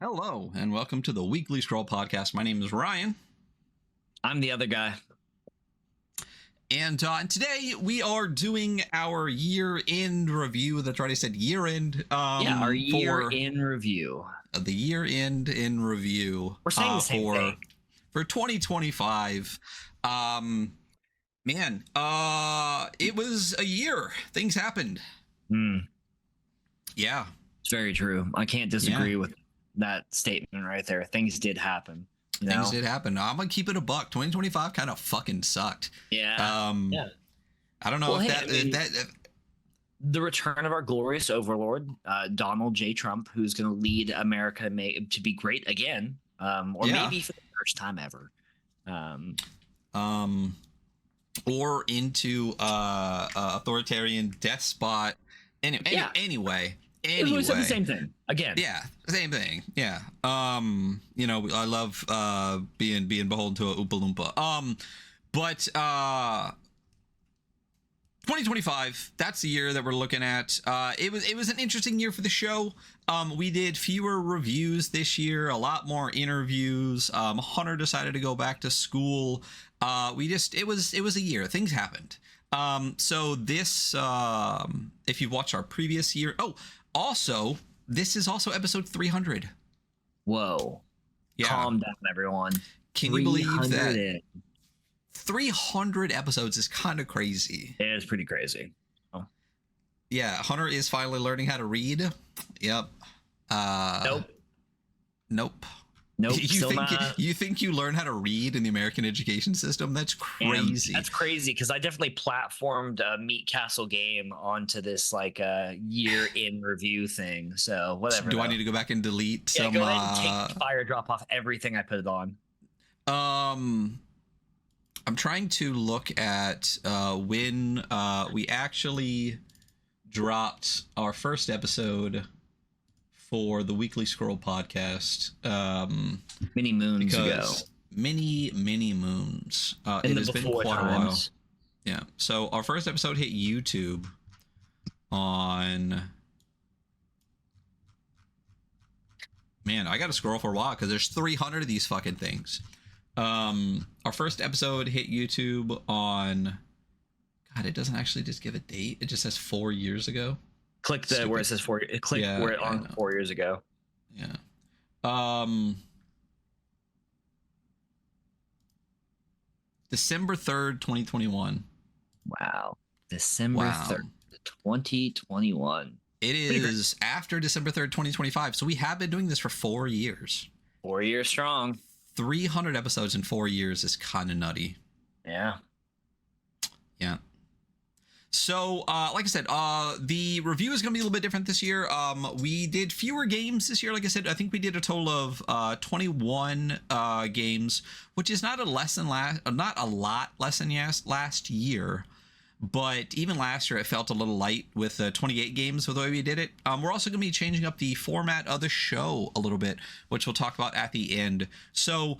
Hello, and welcome to the Weekly Scroll Podcast. My name is Ryan. I'm the other guy. And today we are doing our year-end review. That's right, I said year-end. Our year-end review. The year-end in review. We're saying the same thing. For 2025. It was a year. Things happened. Yeah. It's very true. I can't disagree with that statement right there. Things did happen. Things did happen. I'm gonna keep it a buck. 2025 kind of fucking sucked. Yeah. I don't know the return of our glorious overlord, Donald J. Trump, who's going to lead America to be great again, maybe for the first time ever. Or into authoritarian despot. Anyway. We said the same thing again. Yeah, same thing. Yeah. I love being beholden to a Oompa Loompa. But 2025, that's the year that we're looking at. It was an interesting year for the show. We did fewer reviews this year, a lot more interviews. Hunter decided to go back to school. It was a year. Things happened. So this, if you've watched our previous year, also, this is also episode 300. Whoa. Yeah. Calm down, everyone. Can you believe that 300 episodes is kind of crazy? It is pretty crazy. Oh. Yeah, Hunter is finally learning how to read. Yep. Nope. You think you learn how to read in the American education system? That's crazy. That's crazy because I definitely platformed Meat Castle game onto this year in review thing. So whatever. Do I need to go back and delete some? Go ahead and take fire drop off everything I put it on. I'm trying to look at when we actually dropped our first episode for the Weekly Scroll podcast. Many moons ago. Many moons. It has been quite a while. Yeah. So our first episode hit YouTube on... Man, I gotta scroll for a while because there's 300 of these fucking things. Our first episode hit YouTube on... God, it doesn't actually just give a date. It just says 4 years ago. Click where it says 4. Click where it on 4 years ago. Yeah. December 3rd, 2021. Wow. December 3rd, 2021. It is after December 3rd, 2025. So we have been doing this for 4 years. 4 years strong. 300 episodes in 4 years is kind of nutty. Yeah. Yeah. So, like I said, the review is going to be a little bit different this year. We did fewer games this year. Like I said, I think we did a total of 21 games, which is not a lot less than last year. But even last year, it felt a little light with 28 games with the way we did it. We're also going to be changing up the format of the show a little bit, which we'll talk about at the end. So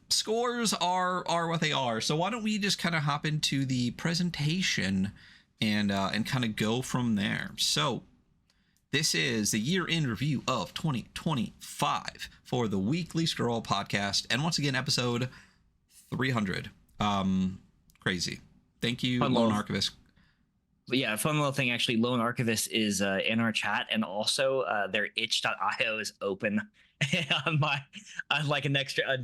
scores are what they are. So why don't we just kind of hop into the presentation and kind of go from there. So this is the year-end review of 2025 for the Weekly Scroll podcast. And once again, episode 300. Crazy. Thank you, Lone Archivist. Yeah, fun little thing actually. Lone Archivist is in our chat, and also their itch.io is open on my a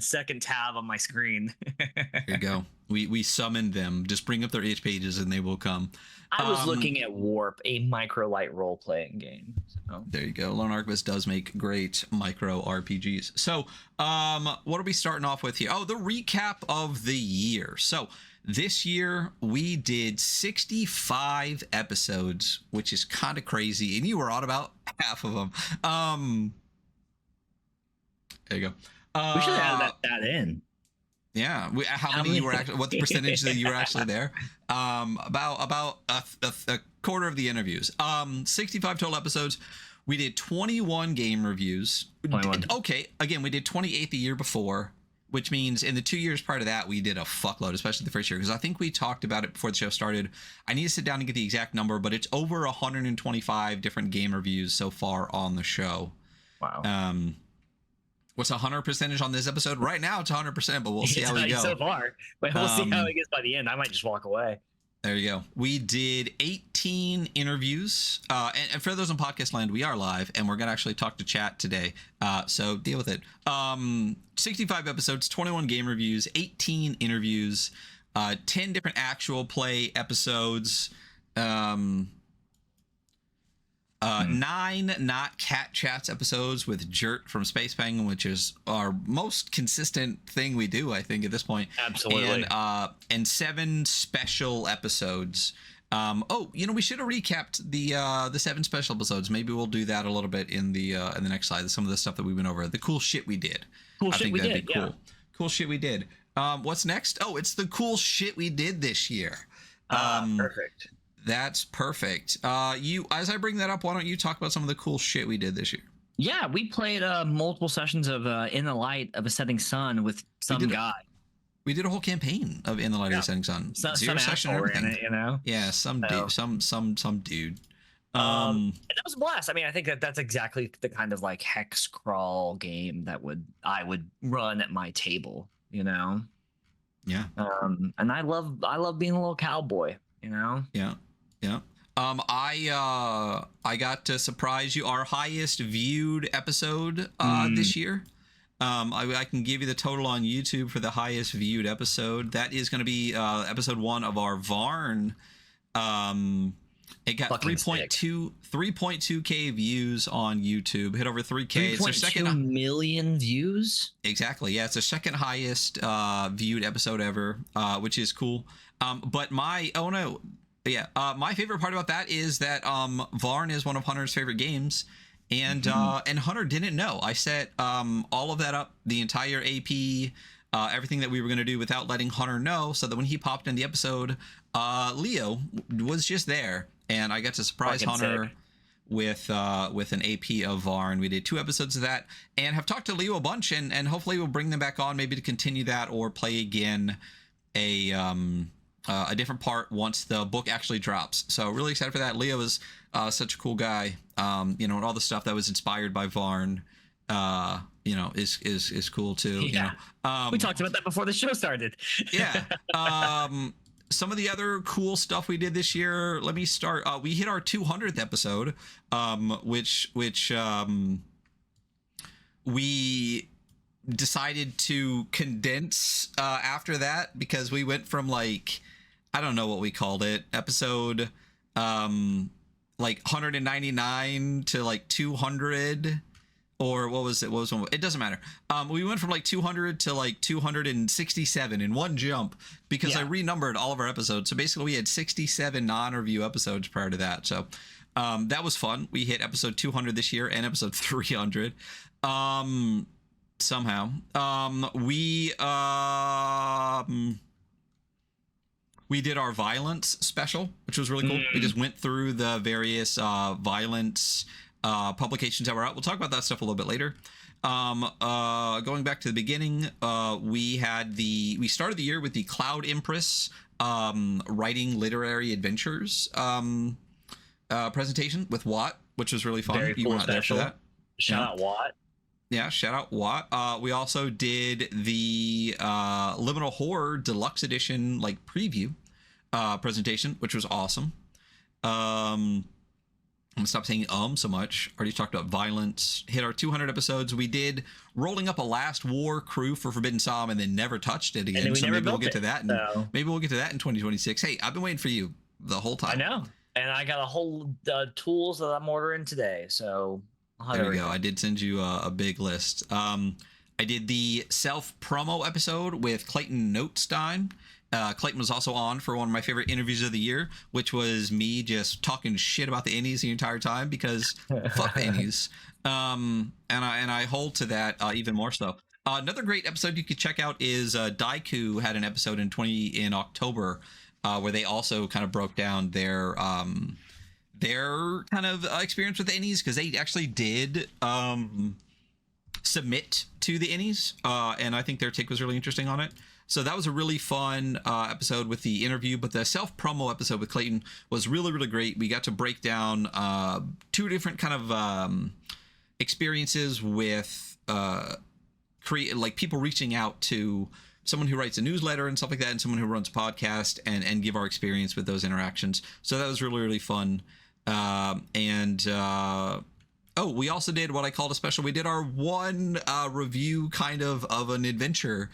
second tab on my screen. There you go. We summoned them. Just bring up their itch pages and they will come. I was looking at Warp, a micro light role playing game. So. There you go. Lone Archivist does make great micro RPGs. So what are we starting off with here? Oh, the recap of the year. So this year, we did 65 episodes, which is kind of crazy. And you were on about half of them. There you go. We should have that in. Yeah. How many you were actually, what the percentage that you were actually there? About a quarter of the interviews. 65 total episodes. We did 21 game reviews. 21. Okay. Again, we did 28 the year before, which means in the 2 years prior to that, we did a fuckload, especially the first year, because I think we talked about it before the show started. I need to sit down and get the exact number, but it's over 125 different game reviews so far on the show. Wow. What's a 100 percentage on this episode? Right now it's 100%, but we'll see how we go. So far, but we'll see how Um, it gets by the end. I might just walk away. There you go. We did 18 interviews. And for those in podcast land, we are live and we're going to actually talk to chat today. So deal with it. 65 episodes, 21 game reviews, 18 interviews, 10 different actual play episodes, 9 not cat chats episodes with Jert from Space Penguin, which is our most consistent thing we do, I think, at this point. Absolutely. And 7 special episodes. We should have recapped the 7 special episodes. Maybe we'll do that a little bit in the next slide. Some of the stuff that we went over, the cool shit we did. I think that'd be cool. Yeah. Cool shit we did. What's next? Oh, it's the cool shit we did this year. Perfect. That's perfect. As I bring that up, why don't you talk about some of the cool shit we did this year? Yeah, we played multiple sessions of In the Light of a Setting Sun with some guy. We did a whole campaign of In the Light of a Setting Sun. Zero session and everything. In it, you know? Yeah, some dude. And that was a blast. I mean, I think that's exactly the kind of like hex crawl game that I would run at my table, you know? Yeah. And I love being a little cowboy, you know? Yeah. Yeah. I got to surprise you. Our highest viewed episode this year. I can give you the total on YouTube for the highest viewed episode. That is going to be episode 1 of our Varn. It got 3.2k views on YouTube. Hit over 3k. 3.2 million views. Exactly. Yeah, it's the second highest viewed episode ever, which is cool. But my favorite part about that is that Varn is one of Hunter's favorite games, and Hunter didn't know. I set all of that up, the entire AP, everything that we were going to do without letting Hunter know, so that when he popped in the episode, Leo was just there, and I got to surprise Hunter with an AP of Varn. We did 2 episodes of that, and have talked to Leo a bunch, and hopefully we'll bring them back on, maybe to continue that or play again a different part once the book actually drops. So really excited for that. Leo is such a cool guy, and all the stuff that was inspired by Varn, is cool too. Yeah. We talked about that before the show started. Yeah. Some of the other cool stuff we did this year. Let me start. We hit our 200th episode, which we decided to condense after that, because we went from I don't know what we called it, episode 199 to 200, or what was it? What was one? It doesn't matter. We went from 200 to 267 in one jump, because I renumbered all of our episodes. So basically we had 67 non-review episodes prior to that. So that was fun. We hit episode 200 this year and episode 300 somehow. We did our violence special, which was really cool. We just went through the various violence publications that were out. We'll talk about that stuff a little bit later. Going back to the beginning, we started the year with the Cloud Empress writing literary adventures presentation with Watt, which was really fun. Very cool. You were not there for that. Shout out Watt. Yeah, shout out Watt. We also did the Liminal Horror Deluxe Edition preview presentation, which was awesome. I'm gonna stop saying so much. Already talked about violence. Hit our 200 episodes. We did Rolling Up a Last War crew for Forbidden Psalm, and then never touched it again. So maybe we'll get to that. Maybe we'll get to that in 2026. Hey, I've been waiting for you the whole time. I know, and I got a whole tools that I'm ordering today. So there we go. I did send you a big list. I did the self promo episode with Clayton Notestein. Clayton was also on for one of my favorite interviews of the year, which was me just talking shit about the indies the entire time, because fuck the indies. And I hold to that even more so. Another great episode you could check out is Daiku had an episode in October where they also kind of broke down their kind of experience with the Innies, because they actually did submit to the Innies, and I think their take was really interesting on it. So that was a really fun episode with the interview, but the self-promo episode with Clayton was really, really great. We got to break down 2 different kind of experiences with create like people reaching out to someone who writes a newsletter and stuff like that, and someone who runs a podcast, and give our experience with those interactions. So that was really, really fun. We also did what I called a special. We did our one review kind of an adventure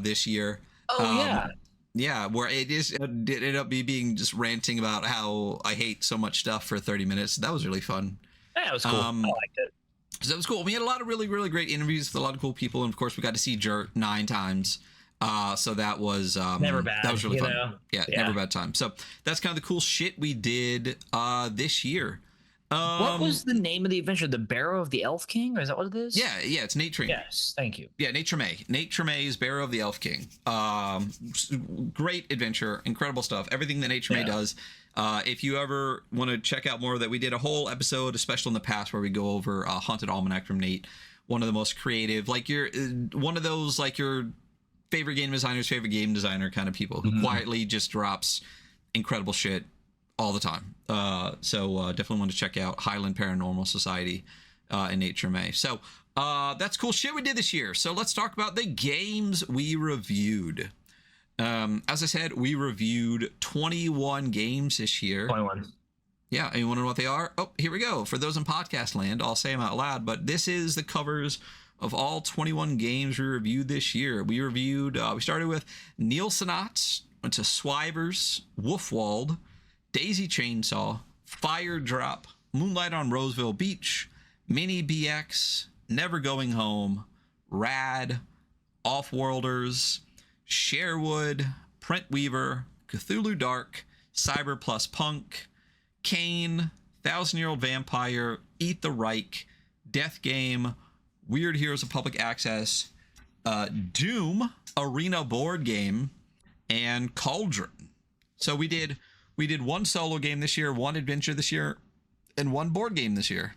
this year. Yeah, where it ended up being just ranting about how I hate so much stuff for 30 minutes. That was really fun. Yeah, it was cool. I liked it. So that was cool. We had a lot of really, really great interviews with a lot of cool people, and of course we got to see Jert 9 times. So that was never bad. That was really fun. Yeah, never bad time. So that's kind of the cool shit we did this year. What was the name of the adventure? The Barrow of the Elf King, or is that what it is? Yeah, it's Nate Tremay. Yes, thank you. Yeah, Nate Tremay. Nate Tremay's Barrow of the Elf King. Great adventure, incredible stuff. Everything that Nate Tremay does. If you ever want to check out more of that, we did a whole episode, a special in the past, where we go over Haunted Almanac from Nate. One of the most creative, like one of those like your favorite game designer's favorite game designer kind of people who quietly just drops incredible shit all the time. So definitely want to check out Highland Paranormal Society and Nate Tremay. So that's cool shit we did this year. So let's talk about the games we reviewed. As I said, we reviewed 21 games this year. 21. Yeah, and you want to know what they are? Oh, here we go. For those in podcast land, I'll say them out loud, but this is the covers of all 21 games we reviewed this year. We started with Nielsenauts, went to Swivers, Wolfwald, Daisy Chainsaw, Fire Drop, Moonlight on Roseville Beach, Mini BX, Never Going Home, Rad, Offworlders, Sherwood, Print Weaver, Cthulhu Dark, Cyber Plus Punk, Kane, 1,000-Year-Old Vampire, Eat the Reich, Death Game, Weird Heroes of Public Access, Doom, Arena Board Game, and Cauldron. So we did one solo game this year, one adventure this year, and one board game this year.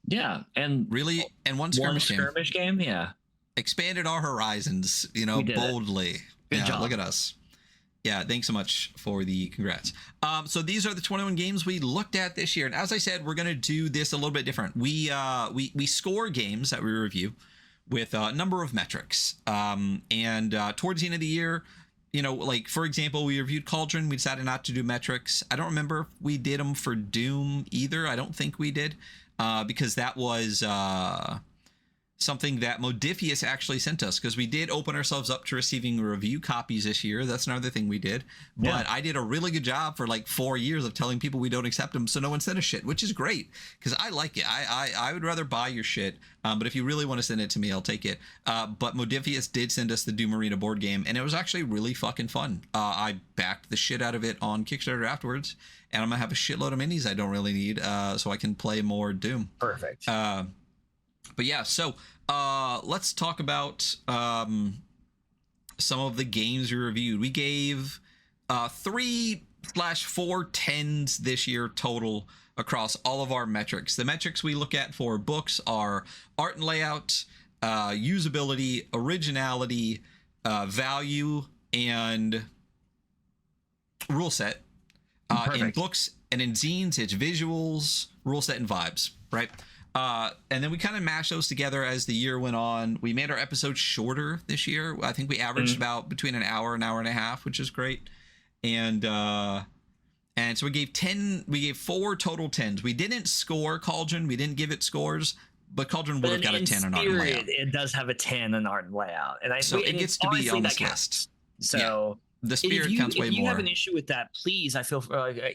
Yeah, and one skirmish game. Yeah, expanded our horizons, boldly. Good job. Look at us. Yeah, thanks so much for the congrats. So these are the 21 games we looked at this year, and as I said, we're gonna do this a little bit different. We score games that we review with a number of metrics, and towards the end of the year, like for example, we reviewed Cauldron. We decided not to do metrics. I don't remember if we did them for Doom either. I don't think we did, because that was something that Modifius actually sent us, because we did open ourselves up to receiving review copies this year. That's another thing we did. But I did a really good job for like 4 years of telling people we don't accept them, so no one sent us shit, which is great, because I like it. I would rather buy your shit, but if you really want to send it to me, I'll take it. But Modifius did send us the Doom Arena board game, and it was actually really fucking fun. I backed the shit out of it on Kickstarter afterwards, and I'm gonna have a shitload of minis I don't really need, so I can play more Doom. Perfect. But yeah, so let's talk about some of the games we reviewed. We gave 3/4 10s this year total across all of our metrics. The metrics we look at for books are art and layout, usability, originality, value, and rule set. In books and in zines, it's visuals, rule set, and vibes, right? And then we kind of mashed those together as the year went on. We made our episodes shorter this year. I think we averaged about between an hour and a half, which is great. And so we gave 4 total 10s. We didn't score Cauldron. We didn't give it scores, but Cauldron would have got a 10 on art and layout. It does have a 10 on art and layout. And it gets to be on this list. So yeah. The spirit counts way more. If you have an issue with that, please, I feel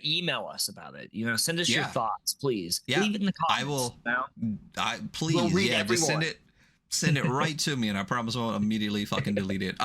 email us about it. Send us your thoughts, please. Yeah. Leave it in the comments. I will. Please, we'll read just send it right to me, and I promise I won't immediately fucking delete it.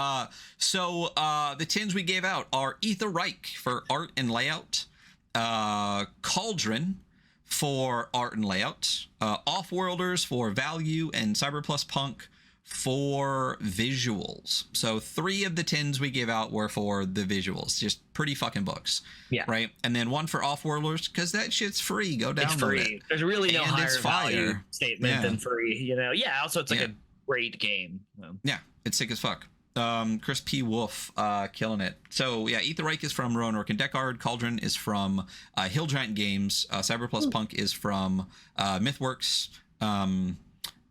So the 10s we gave out are Ether Reich for art and layout, Cauldron for art and layout, Offworlders for value, and Cyber Plus Punk for visuals. So 3 of the 10s we gave out were for the visuals. Just pretty fucking books. Yeah. Right? And then 1 for Offworlders, because that shit's free. Go download it's free. it. There's really no higher value statement than free. Yeah, also it's like a great game. Yeah, it's sick as fuck. Chris P. Wolf killing it. So yeah, Eat the Reich is from Roanoke and Deckard. Cauldron is from Hill Giant Games. Cyber Plus Punk is from Mythworks.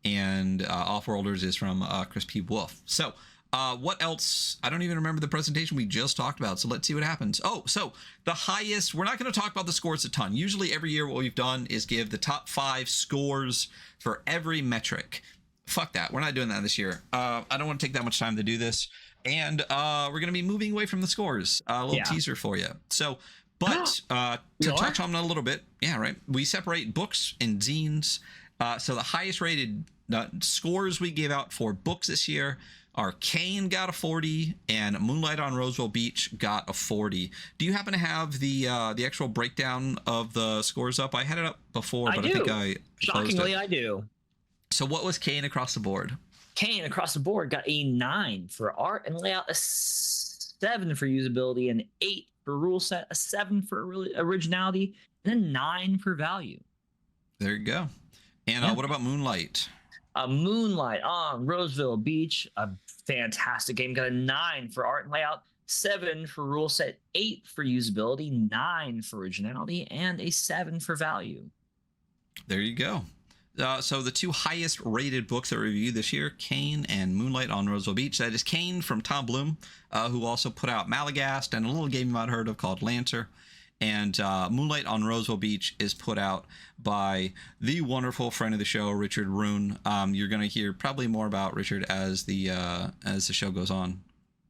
and Offworlders is from Crispy Wolf. So what else? I don't even remember the presentation we just talked about. So let's see what happens. Oh, so the highest, we're not going to talk about the scores a ton. Usually every year what we've done is give the top 5 scores for every metric. Fuck that. We're not doing that this year. I don't want to take that much time to do this. And we're going to be moving away from the scores. A little teaser for you. So, but to touch on it a little bit, yeah, right. We separate books and zines. So the highest rated scores we gave out for books this year are Kane got a 40 and Moonlight on Roseville Beach got a 40. Do you happen to have the actual breakdown of the scores up? I had it up before, but I think I shockingly I do. So what was Kane across the board? Kane across the board got a 9 for art and layout, a 7 for usability, an 8 for rule set, a 7 for originality, and a 9 for value. There you go. And what about Moonlight? Moonlight on Roseville Beach, a fantastic game. Got a 9 for art and layout, 7 for rule set, 8 for usability, 9 for originality, and a 7 for value. There you go. So the 2 highest rated books that were reviewed this year, Kane and Moonlight on Roseville Beach. That is Kane from Tom Bloom, who also put out Malagast and a little game you might have heard of called Lancer. And Moonlight on Roseville Beach is put out by the wonderful friend of the show, Richard Rune. You're going to hear probably more about Richard as the show goes on.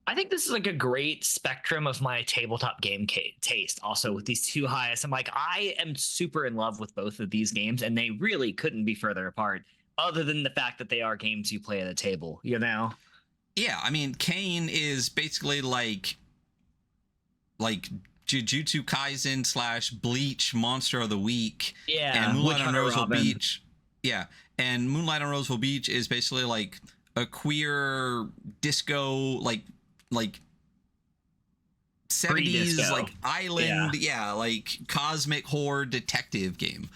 I think this is like a great spectrum of my tabletop game taste. Also, with these 2 highest, I'm like, I am super in love with both of these games, and they really couldn't be further apart, other than the fact that they are games you play at a table. You know? Yeah, I mean, Kane is basically like Jujutsu Kaisen / Bleach Monster of the Week. Yeah, and Moonlight on Roseville Beach. Yeah, and Moonlight on Roseville Beach is basically like a queer disco like 70s like island, like cosmic horror detective game.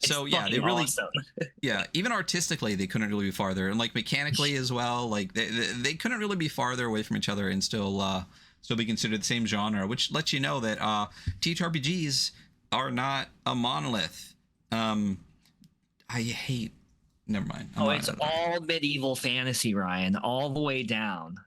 So yeah, they really awesome. Even artistically they couldn't really be farther, and like mechanically as well, like they couldn't really be farther away from each other and still be considered the same genre, which lets you know that ttrpgs are not a monolith. I hate never mind. It's all medieval fantasy, Ryan, all the way down.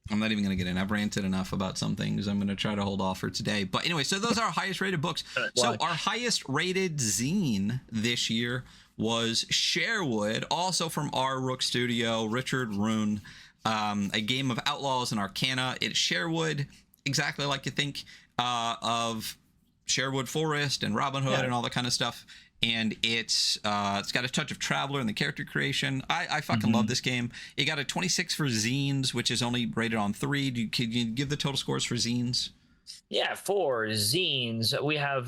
I'm not even going to get in. I've ranted enough about some things. I'm going to try to hold off for today. But anyway, so those are our highest rated books. So our highest rated zine this year was Sherwood, also from our Rook Studio, Richard Rune, a game of outlaws and arcana. It's Sherwood, exactly like you think of Sherwood Forest and Robin Hood and all that kind of stuff. And it's got a touch of Traveler in the character creation. I fucking love this game. It got a 26 for zines, which is only rated on 3. Can you give the total scores for zines? Yeah, for zines, we have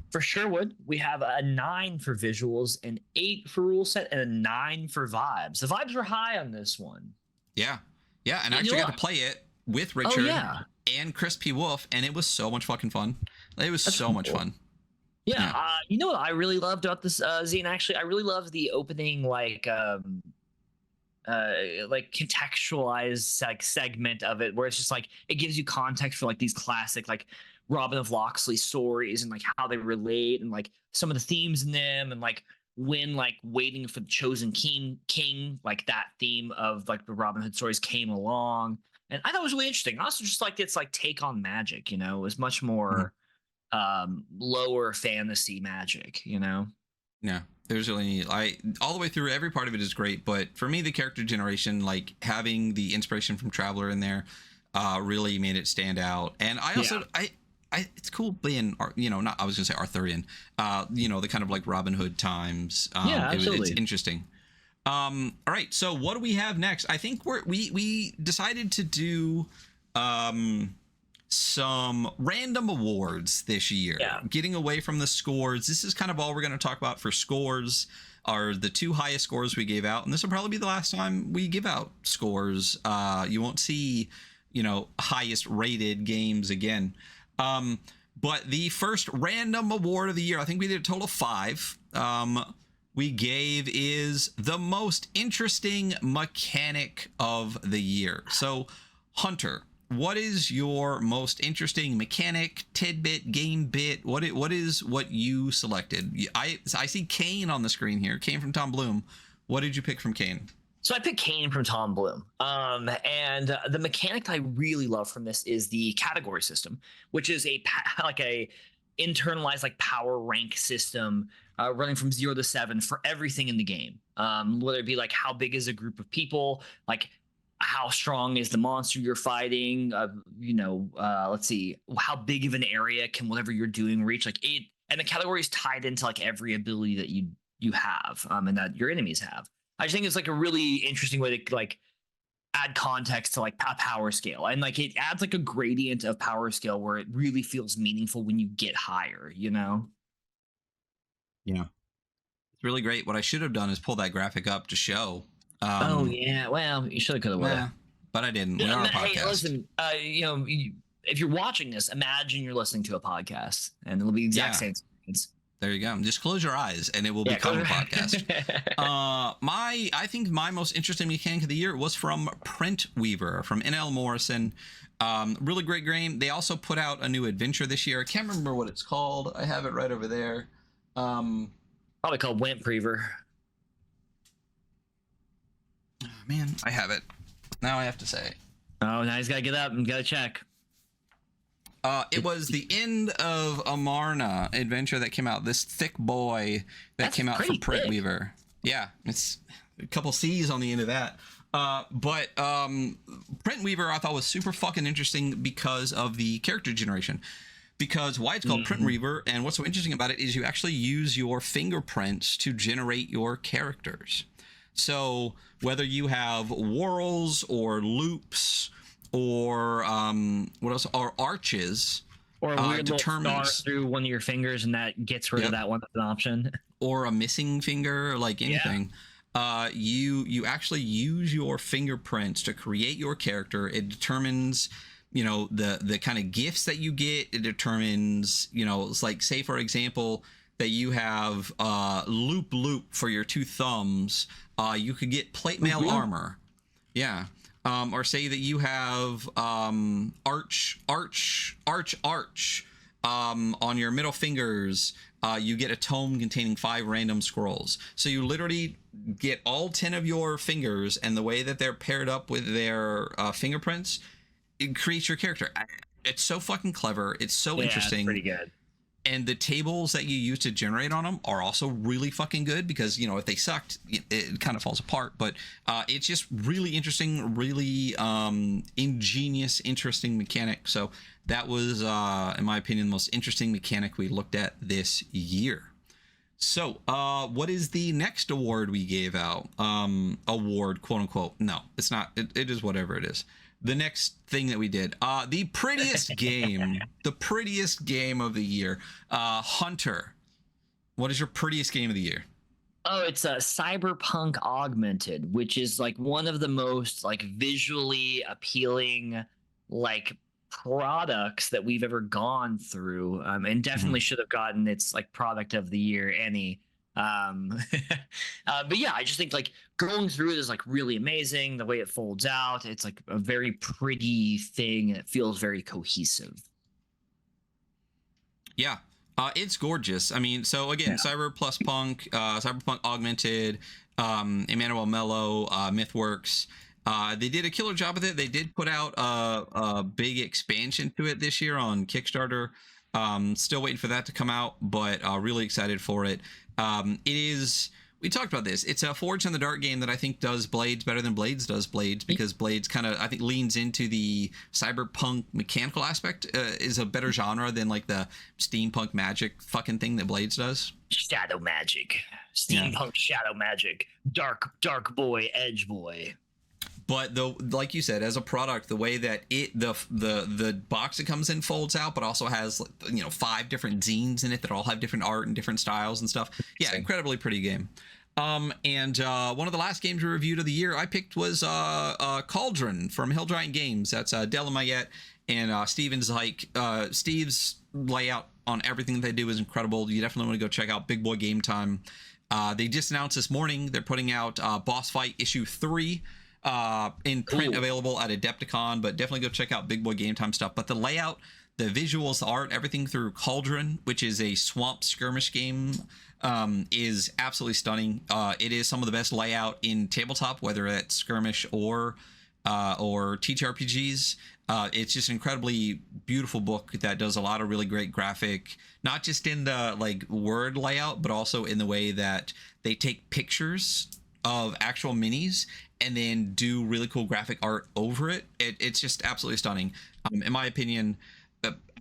for Sherwood, we have a 9 for visuals, an 8 for rule set, and a 9 for vibes. The vibes were high on this one. Yeah, and I actually got to play it with Richard and Crispy Wolf, and it was so much fucking fun. It was so much fun. Yeah, you know what I really loved about this zine? Actually, I really loved the opening, like contextualized like segment of it, where it's just like it gives you context for like these classic like Robin of Locksley stories and like how they relate and like some of the themes in them, and like when like waiting for the chosen king, like that theme of like the Robin Hood stories came along, and I thought it was really interesting. I also just liked its like take on magic. You know, it was much more. Lower fantasy magic, you know? Yeah, there's really all the way through, every part of it is great, but for me the character generation, like having the inspiration from Traveler in there really made it stand out. And I also it's cool being, you know, not I was gonna say Arthurian, you know, the kind of like Robin Hood times. Absolutely. It's interesting. All right, so what do we have next? I think we decided to do some random awards this year, getting away from the scores. This is kind of all we're going to talk about for scores, are the 2 highest scores we gave out, and this will probably be the last time we give out scores. You won't see, you know, highest rated games again. But the first random award of the year, I think we did a total of 5, we gave is the most interesting mechanic of the year. So Hunter, what is your most interesting mechanic, tidbit, game bit? What is what you selected? I see Kane on the screen here. Kane from Tom Bloom. What did you pick from Kane? So I picked Kane from Tom Bloom. And the mechanic that I really love from this is the category system, which is like a internalized like power rank system running from 0 to 7 for everything in the game. Whether it be like how big is a group of people, like how strong is the monster you're fighting, let's see, how big of an area can whatever you're doing reach, like it, and the category is tied into like every ability that you have and that your enemies have. I just think it's like a really interesting way to like add context to like a power scale, and like it adds like a gradient of power scale where it really feels meaningful when you get higher, you know? Yeah, it's really great. What I should have done is pull that graphic up to show. Oh yeah, well, you should have, could have, would have. But I didn't. We're on a podcast. Hey, listen, if you're watching this, imagine you're listening to a podcast, and it'll be the exact same experience. There you go. Just close your eyes and it will become a podcast. I think my most interesting mechanic of the year was from Print Weaver from NL Morrison. Really great game. They also put out a new adventure this year. I can't remember what it's called. I have it right over there. Probably called Wimp Weaver. Oh, man, I have it. Now I have to say. Oh, now he's got to get up and gotta check. It was the end of Amarna adventure that came out. This thick boy that came out for Print Weaver. Yeah, it's a couple C's on the end of that. But Print Weaver I thought was super fucking interesting because of the character generation. Because why it's called Print Weaver, and what's so interesting about it is you actually use your fingerprints to generate your characters. So whether you have whorls or loops or what else, or arches, or a weird star through one of your fingers, and that gets rid of that one as an option, or a missing finger, like anything. You actually use your fingerprints to create your character. It determines the kind of gifts that you get. It determines it's like, say for example, that you have loop for your 2 thumbs. You could get plate mail armor. Or say that you have arch on your middle fingers. You get a tome containing 5 random scrolls. So you literally get all 10 of your fingers, and the way that they're paired up with their fingerprints, it creates your character. It's so fucking clever. It's so interesting. It's pretty good. And the tables that you use to generate on them are also really fucking good, because if they sucked, it kind of falls apart. But it's just really interesting, really ingenious, interesting mechanic. So that was, in my opinion, the most interesting mechanic we looked at this year. So what is the next award we gave out? Award, quote unquote. No, it's not. It is whatever it is. The next thing that we did, the prettiest game, the prettiest game of the year. Hunter, what is your prettiest game of the year? Oh, it's a Cyberpunk Augmented, which is like one of the most like visually appealing like products that we've ever gone through, and definitely should have gotten its like product of the year, Annie. But yeah, I just think like going through it is like really amazing. The way it folds out, it's like a very pretty thing, and it feels very cohesive. Yeah, it's gorgeous. I mean, so again, Cyberpunk Augmented, Emmanuel Mello, MythWorks. They did a killer job with it. They did put out a big expansion to it this year on Kickstarter. Still waiting for that to come out, but really excited for it. It is, we talked about this, it's a Forged in the Dark game that I think does Blades better than Blades does Blades, because Blades kind of, I think, leans into the cyberpunk mechanical aspect, is a better genre than like the steampunk magic fucking thing that Blades does. Shadow magic, steampunk shadow magic, dark boy, edge boy. But like you said, as a product, the way that the box it comes in folds out, but also has 5 different zines in it that all have different art and different styles and stuff. Yeah, incredibly pretty game. And one of the last games we reviewed of the year I picked was Cauldron from Hill Giant Games. That's Della Mayette and Steven Zeich. Steve's layout on everything that they do is incredible. You definitely want to go check out Big Boy Game Time. They just announced this morning they're putting out Boss Fight Issue 3. in print Cool. available at Adepticon, but definitely go check out Big Boy Game Time stuff. But the layout, the visuals, the art, everything through Cauldron, which is a swamp skirmish game, is absolutely stunning. It is some of the best layout in tabletop, whether it's skirmish or ttrpgs. It's just an incredibly beautiful book that does a lot of really great graphic, not just in the like word layout, but also in the way that they take pictures of actual minis and then do really cool graphic art over it. It's just absolutely stunning. In my opinion,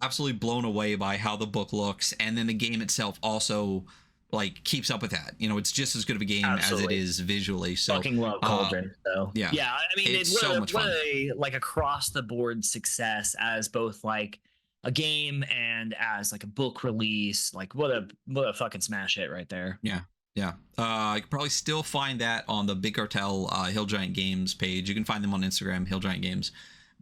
absolutely blown away by how the book looks, and then the game itself also like keeps up with that. You know, it's just as good of a game Absolutely. as it is visually. So Fucking love Cauldron. So yeah, yeah, I mean, it's so much what fun. a like across the board success as both like a game and as like a book release. Like what a fucking smash hit right there. Yeah. Yeah. You can probably still find that on the Big Cartel Hill Giant Games page. You can find them on Instagram, Hill Giant Games.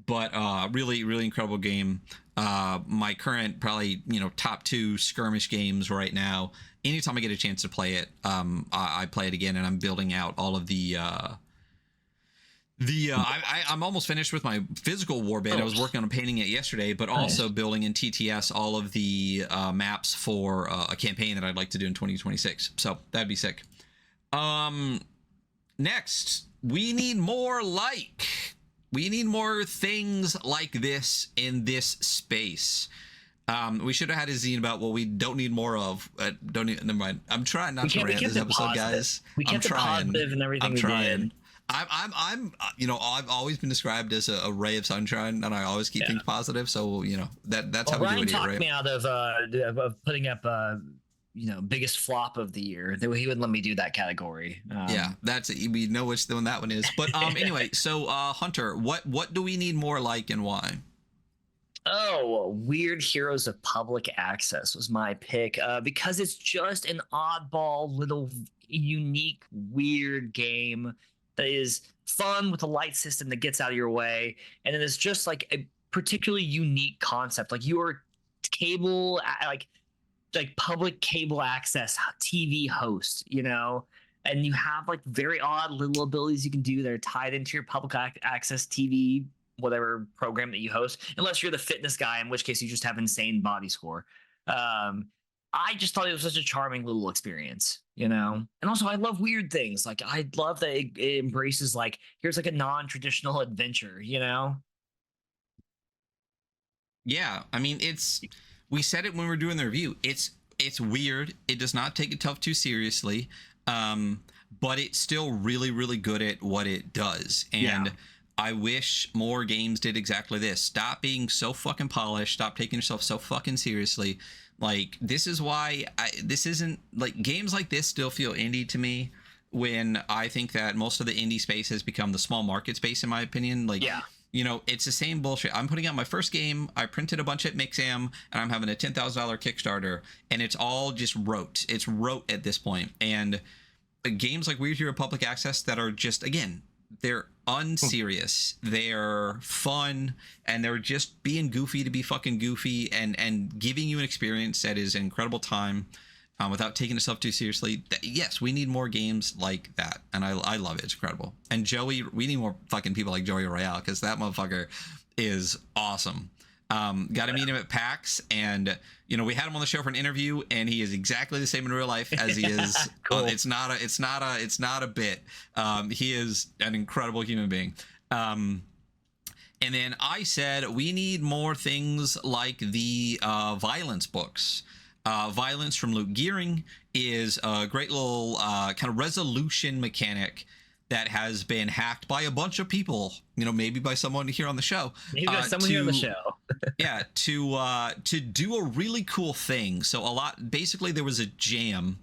But really, really incredible game. My current probably, top two skirmish games right now. Anytime I get a chance to play it, I play it again, and I'm building out all of I'm almost finished with my physical warband. I was working on painting it yesterday, but also Nice. building in TTS all of the maps for a campaign that I'd like to do in 2026. So that'd be sick. Next, we need more things like this in this space. We should have had a zine about what we don't need more of. Never mind. I'm trying not to rant this episode, guys. We kept it positive and everything I'm we trying. did. I've always been described as a ray of sunshine, and I always keep things positive. So that's how we Ryan do it here, talked right? me out of putting up biggest flop of the year. He wouldn't let me do that category. Yeah, that's it. We know which one that one is. But anyway, so Hunter, what do we need more like, and why? Oh, Weird Heroes of Public Access was my pick because it's just an oddball, little, unique, weird game that is fun with a light system that gets out of your way, and it is just like a particularly unique concept. Like your cable, like public cable access TV host, and you have like very odd little abilities you can do that are tied into your public access TV whatever program that you host, unless you're the fitness guy, in which case you just have insane body score. I just thought it was such a charming little experience, and also I love weird things. Like I love that it embraces like here's like a non-traditional adventure. Yeah, I mean, we said it when we were doing the review. It's weird. It does not take itself too seriously, but it's still really, really good at what it does. And I wish more games did exactly this. Stop being so fucking polished. Stop taking yourself so fucking seriously. Like, this is why this isn't like games like this still feel indie to me, when I think that most of the indie space has become the small market space, in my opinion. Like, it's the same bullshit. I'm putting out my first game. I printed a bunch at Mixam, and I'm having a $10,000 Kickstarter, and it's all just rote. It's rote at this point. And games like Weird Hero Public Access that are just, again, they're unserious, they're fun, and they're just being goofy to be fucking goofy, and giving you an experience that is an incredible time, without taking itself too seriously. Yes, we need more games like that, and I love it. It's incredible. And Joey, we need more fucking people like Joey Royale, because that motherfucker is awesome. Got to meet him at PAX, and we had him on the show for an interview, and he is exactly the same in real life as he is. Cool. It's not a bit. He is an incredible human being. And then I said we need more things like the violence books. Violence from Luke Gearing is a great little kind of resolution mechanic that has been hacked by a bunch of people, maybe by someone here on the show. Maybe by someone here on the show. Yeah, to do a really cool thing. So basically there was a jam,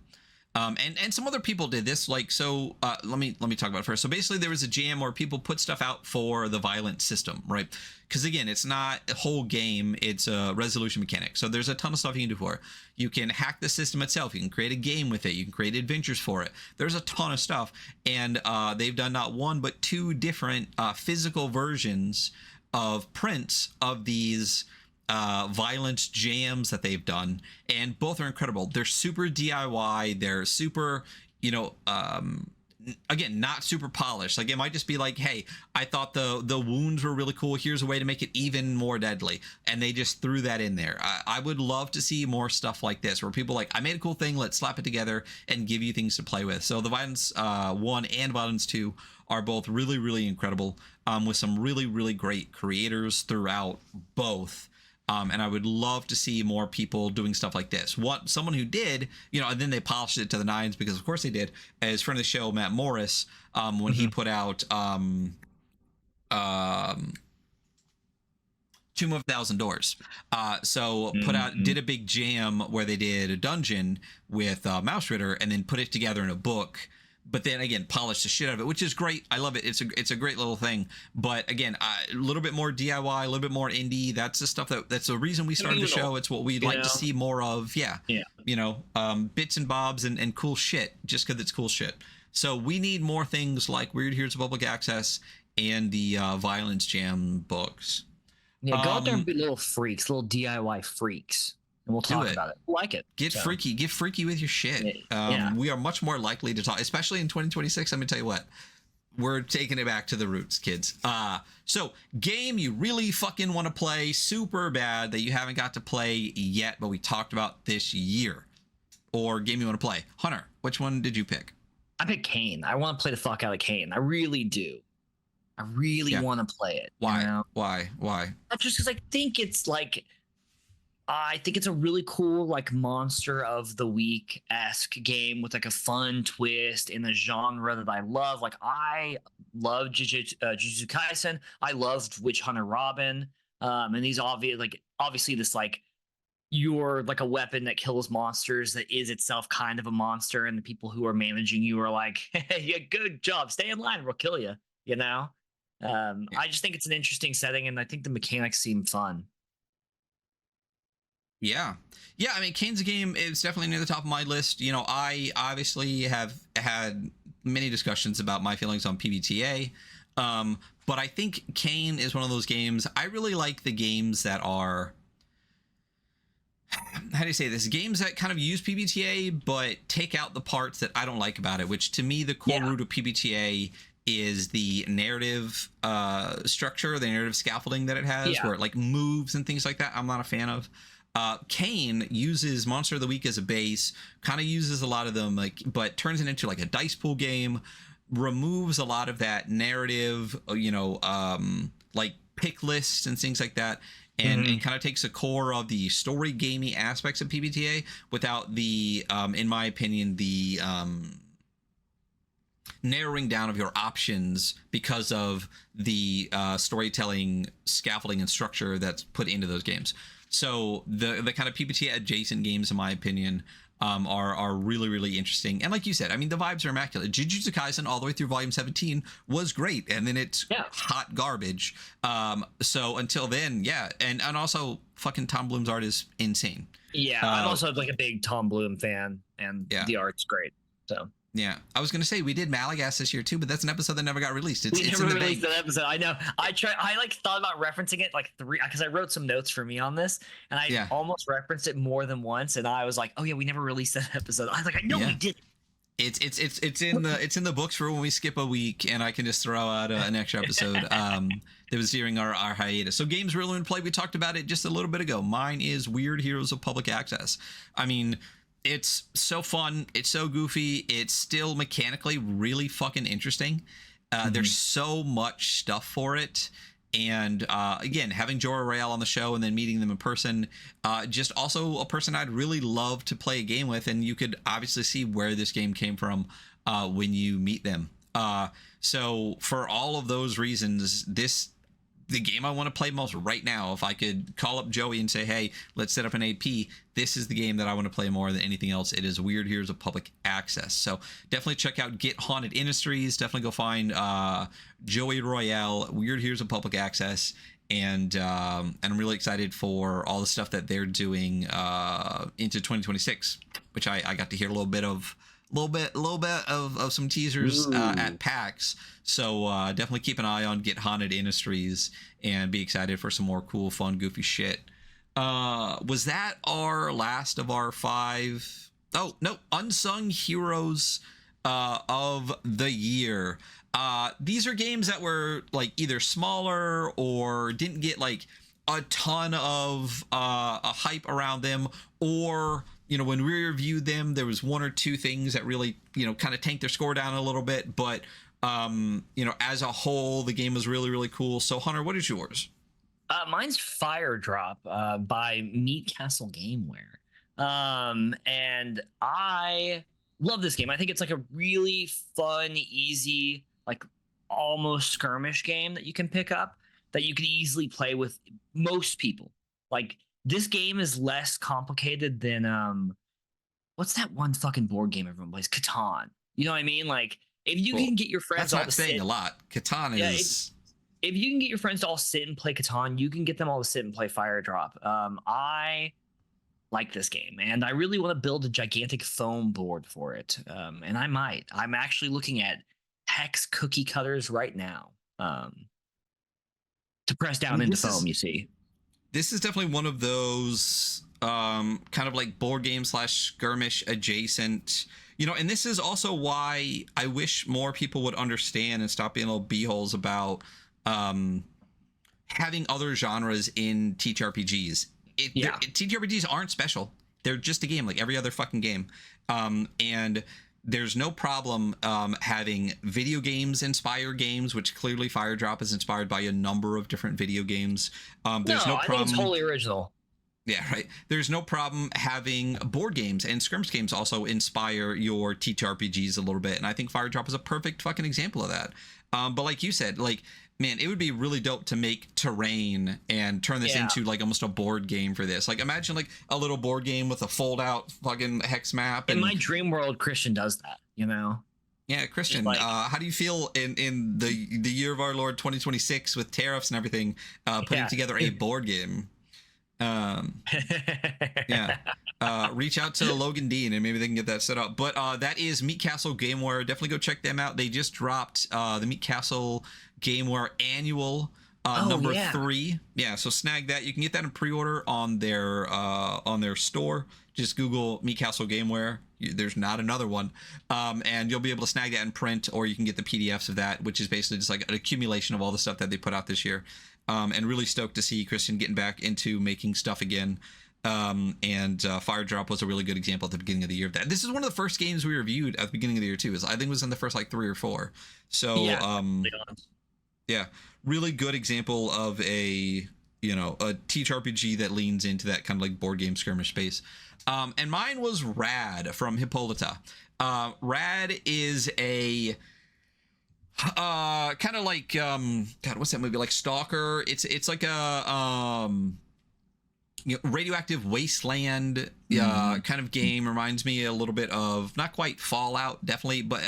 and some other people did this. Like, so let me talk about it first. So basically there was a jam where people put stuff out for the violent system, right? Because again, it's not a whole game, it's a resolution mechanic. So there's a ton of stuff you can do for it. You can hack the system itself, you can create a game with it, you can create adventures for it. There's a ton of stuff, and they've done not one but two different physical versions of prints of these violence jams that they've done, and both are incredible. They're super DIY, they're super again, not super polished. Like it might just be like, hey, I thought the wounds were really cool, here's a way to make it even more deadly, and they just threw that in there. I would love to see more stuff like this where people like, I made a cool thing, let's slap it together and give you things to play with. So the Violence 1 and Violence 2 are both really, really incredible, with some really, really great creators throughout both. And I would love to see more people doing stuff like this. What someone who did, and then they polished it to the nines, because of course they did, as friend of the show Matt Morris, when he put out Tomb of a Thousand Doors. Did a big jam where they did a dungeon with Mouse Ritter and then put it together in a book. But then again, polish the shit out of it, which is great. I love it. It's a great little thing. But again, a little bit more DIY, a little bit more indie. That's the stuff that's the reason we started the show. It's what we'd like to see more of. Yeah. Bits and bobs and cool shit, just because it's cool shit. So we need more things like Weird Heroes of Public Access and the Violence Jam books. Yeah, go out there and be little freaks, little DIY freaks. And we'll talk about it. Like it. Get freaky with your shit. We are much more likely to talk, especially in 2026. Let me tell you what, we're taking it back to the roots, kids. So game you really fucking want to play super bad that you haven't got to play yet, but we talked about this year, or game you want to play. Hunter, which one did you pick? I picked Kane. I want to play the fuck out of Kane. I really do. I really want to play it. Why? Why? Just because I think it's like, I think it's a really cool, like, monster of the week-esque game with like a fun twist in a genre that I love. Like, I love Jujutsu Kaisen. I loved Witch Hunter Robin. And these obviously this, like, you're like a weapon that kills monsters that is itself kind of a monster, and the people who are managing you are like, hey, yeah, good job, stay in line, we'll kill you, I just think it's an interesting setting, and I think the mechanics seem fun. Yeah. I mean, Kane's a game. It's definitely near the top of my list. I obviously have had many discussions about my feelings on PBTA, but I think Kane is one of those games. I really like the games that are, how do you say this? Games that kind of use PBTA but take out the parts that I don't like about it. Which to me, the core root of PBTA is the narrative structure, the narrative scaffolding that it has, where it like moves and things like that. I'm not a fan of. Kane uses Monster of the Week as a base, kind of uses a lot of them, but turns it into like a dice pool game, removes a lot of that narrative, like pick lists and things like that, and kind of takes a core of the story gamey aspects of PBTA without the, in my opinion, the narrowing down of your options because of the storytelling scaffolding and structure that's put into those games. So the kind of PBTA adjacent games, in my opinion, are really, really interesting. And like you said, I mean, the vibes are immaculate. Jujutsu Kaisen all the way through Volume 17 was great, and then it's hot garbage. So until then, and also fucking Tom Bloom's art is insane. I'm also like a big Tom Bloom fan, and the art's great. So. Yeah, I was gonna say we did Malagas this year too, but that's an episode that never got released. It's in the bank. That episode. I know. I thought about referencing it like because I wrote some notes for me on this, and I almost referenced it more than once, and I was like, oh yeah, we never released that episode. I was like, I know we did. It's in the books for when we skip a week, and I can just throw out an extra episode that was during our hiatus. So games really want to play. We talked about it just a little bit ago. Mine is Weird Heroes of Public Access. I mean, it's so fun. It's so goofy. It's still mechanically really fucking interesting. There's so much stuff for it. And again, having Jora Rael on the show and then meeting them in person, just also a person I'd really love to play a game with. And you could obviously see where this game came from when you meet them. So for all of those reasons, the game I want to play most right now, if I could call up Joey and say, hey, let's set up an AP, this is the game that I want to play more than anything else. It is Weird Heroes of Public Access. So definitely check out Get Haunted Industries. Definitely go find Joey Royale, Weird Heroes of Public Access. And I'm really excited for all the stuff that they're doing into 2026, which I got to hear a little bit of some teasers at PAX. So definitely keep an eye on Get Haunted Industries and be excited for some more cool, fun, goofy shit. Was that our last of our 5? Oh no, Unsung Heroes of the year. These are games that were like either smaller or didn't get like a ton of a hype around them, or when we reviewed them, there was one or two things that really kind of tanked their score down a little bit. But as a whole, the game was really, really cool. So Hunter, what is yours? Mine's Fire Drop by Meat Castle Gameware. And I love this game. I think it's like a really fun, easy, like almost skirmish game that you can pick up that you can easily play with most people. Like this game is less complicated than what's that one fucking board game everyone plays? Catan. You know what I mean? Like if you can get your friends that's all not to saying sit, a lot. Catan is if you can get your friends to all sit and play Catan, you can get them all to sit and play Fire Drop. I like this game, and I really want to build a gigantic foam board for it. And I might. I'm actually looking at hex cookie cutters right now to press down into foam. You see, this is definitely one of those kind of like board game / skirmish adjacent. And this is also why I wish more people would understand and stop being little beeholes about having other genres in TTRPGs. TTRPGs aren't special. They're just a game like every other fucking game. And there's no problem having video games inspire games, which clearly Fire Drop is inspired by a number of different video games. There's no problem. I think it's wholly original. Yeah, right. There's no problem having board games and skirmish games also inspire your TTRPGs a little bit. And I think Fire Drop is a perfect fucking example of that. But like you said, like, man, it would be really dope to make Terrain and turn this into like almost a board game for this. Like imagine like a little board game with a fold out fucking hex map. In my dream world, Christian does that, Yeah, Christian, like, how do you feel in the year of our Lord 2026 with tariffs and everything, putting together a board game? Reach out to Logan Dean and maybe they can get that set up. But that is Meat Castle Gameware. Definitely go check them out. They just dropped the Meat Castle Gameware annual number 3. Yeah, so snag that. You can get that in pre-order on their store. Just Google Meat Castle Gameware. There's not another one, and you'll be able to snag that in print, or you can get the PDFs of that, which is basically just like an accumulation of all the stuff that they put out this year. And really stoked to see Christian getting back into making stuff again. And Fire Drop was a really good example at the beginning of the year of that. This is one of the first games we reviewed at the beginning of the year too. I think it was in the first like 3 or 4. So really good example of a TTRPG that leans into that kind of like board game skirmish space. And mine was Rad from Hippolyta. Rad is a kind of like God, what's that movie? Like Stalker. It's like a radioactive wasteland kind of game. Reminds me a little bit of not quite Fallout, definitely, but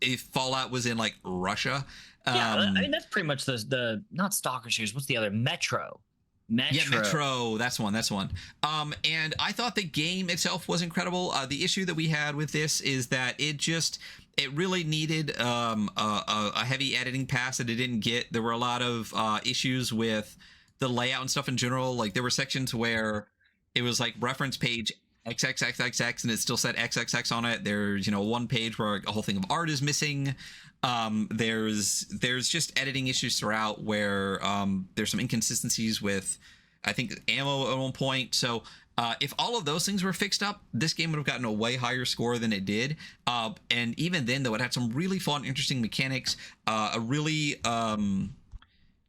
if Fallout was in like Russia. I mean that's pretty much the not Stalker series. What's the other? Metro. Yeah, Metro. That's one. And I thought the game itself was incredible. The issue that we had with this is that it really needed a heavy editing pass that it didn't get. There were a lot of issues with the layout and stuff in general. Like there were sections where it was like reference page XXXXX and it still said XXX on it. There's one page where a whole thing of art is missing. There's just editing issues throughout where there's some inconsistencies with I think ammo at one point. So if all of those things were fixed up, this game would have gotten a way higher score than it did. And even then, though, it had some really fun, interesting mechanics, a really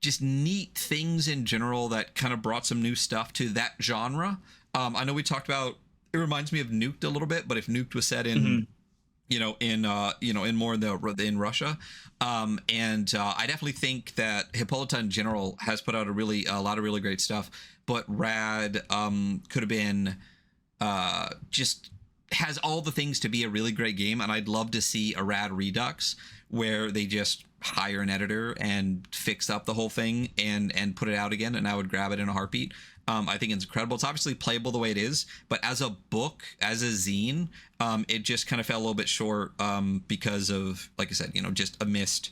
just neat things in general that kind of brought some new stuff to that genre. I know we talked about, it reminds me of Nuked a little bit, but if Nuked was set in, in more in Russia. And I definitely think that Hippolyta in general has put out a lot of really great stuff, but Rad could have been just has all the things to be a really great game. And I'd love to see a Rad Redux where they just hire an editor and fix up the whole thing and put it out again, and I would grab it in a heartbeat. I think it's incredible. It's obviously playable the way it is, but as a book, as a zine, it just kind of fell a little bit short because of, like I said, just a missed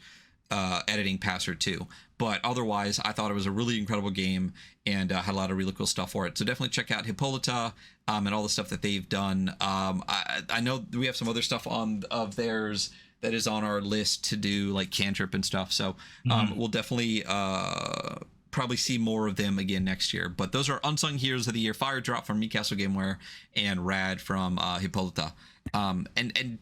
editing passer too. But otherwise, I thought it was a really incredible game and had a lot of really cool stuff for it. So definitely check out Hippolyta and all the stuff that they've done. I know we have some other stuff of theirs that is on our list to do, like Cantrip and stuff. So we'll definitely probably see more of them again next year. But those are Unsung Heroes of the Year: Fire Drop from Mikastle Gameware and Rad from Hippolyta. And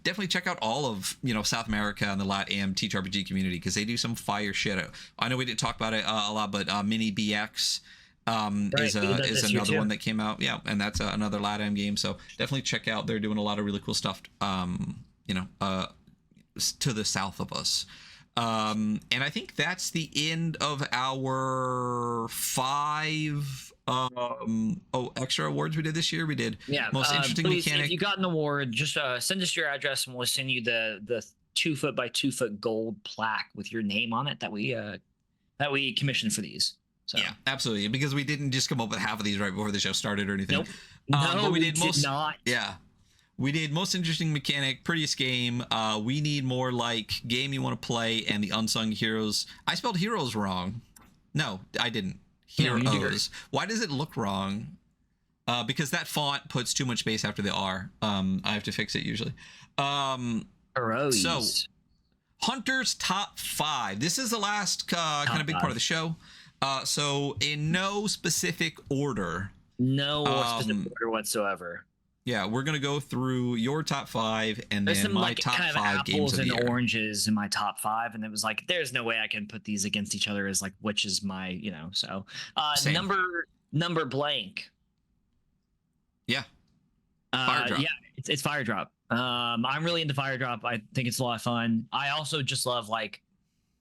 definitely check out all of South America and the LatAm ttrpg community, because they do some fire shit. I know we didn't talk about it a lot, but Mini BX is another one that came out. Yeah, and that's another LatAm game. So definitely check out. They're doing a lot of really cool stuff. To the south of us. And I think that's the end of our 5 extra awards we did this year. We did most interesting mechanic. If you got an award, just send us your address and we'll send you the 2 foot by 2 foot gold plaque with your name on it that we commissioned for these. So. Yeah, absolutely, because we didn't just come up with half of these right before the show started or anything. Nope. No, but we did not. Yeah. We did most interesting mechanic, prettiest game. We need more like game you want to play, and the Unsung Heroes. I spelled heroes wrong. No, I didn't. Heroes. No, Why does it look wrong? Because that font puts too much space after the R. I have to fix it usually. Heroes. So, Hunter's top 5. This is the last kind of big part of the show. So in no specific order. No specific order whatsoever. Yeah, we're gonna go through your top 5 and there's then some, my top kind of 5 games of the year. Apples and oranges in my top 5, and it was like, there's no way I can put these against each other as like which is my, so number blank. Yeah. Fire Drop. Yeah, it's Fire Drop. I'm really into Fire Drop. I think it's a lot of fun. I also just love like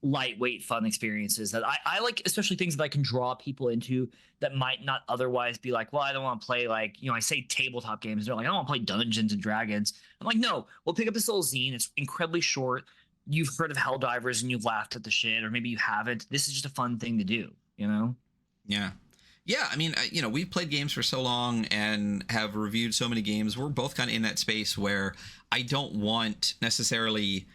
lightweight fun experiences that I like, especially things that I can draw people into that might not otherwise be like, well, I don't want to play like, I say tabletop games. They're like, I don't want to play Dungeons and Dragons. I'm like, no, we'll pick up this little zine. It's incredibly short. You've heard of Helldivers and you've laughed at the shit, or maybe you haven't. This is just a fun thing to do, Yeah. Yeah, I mean, we've played games for so long and have reviewed so many games. We're both kind of in that space where I don't want necessarily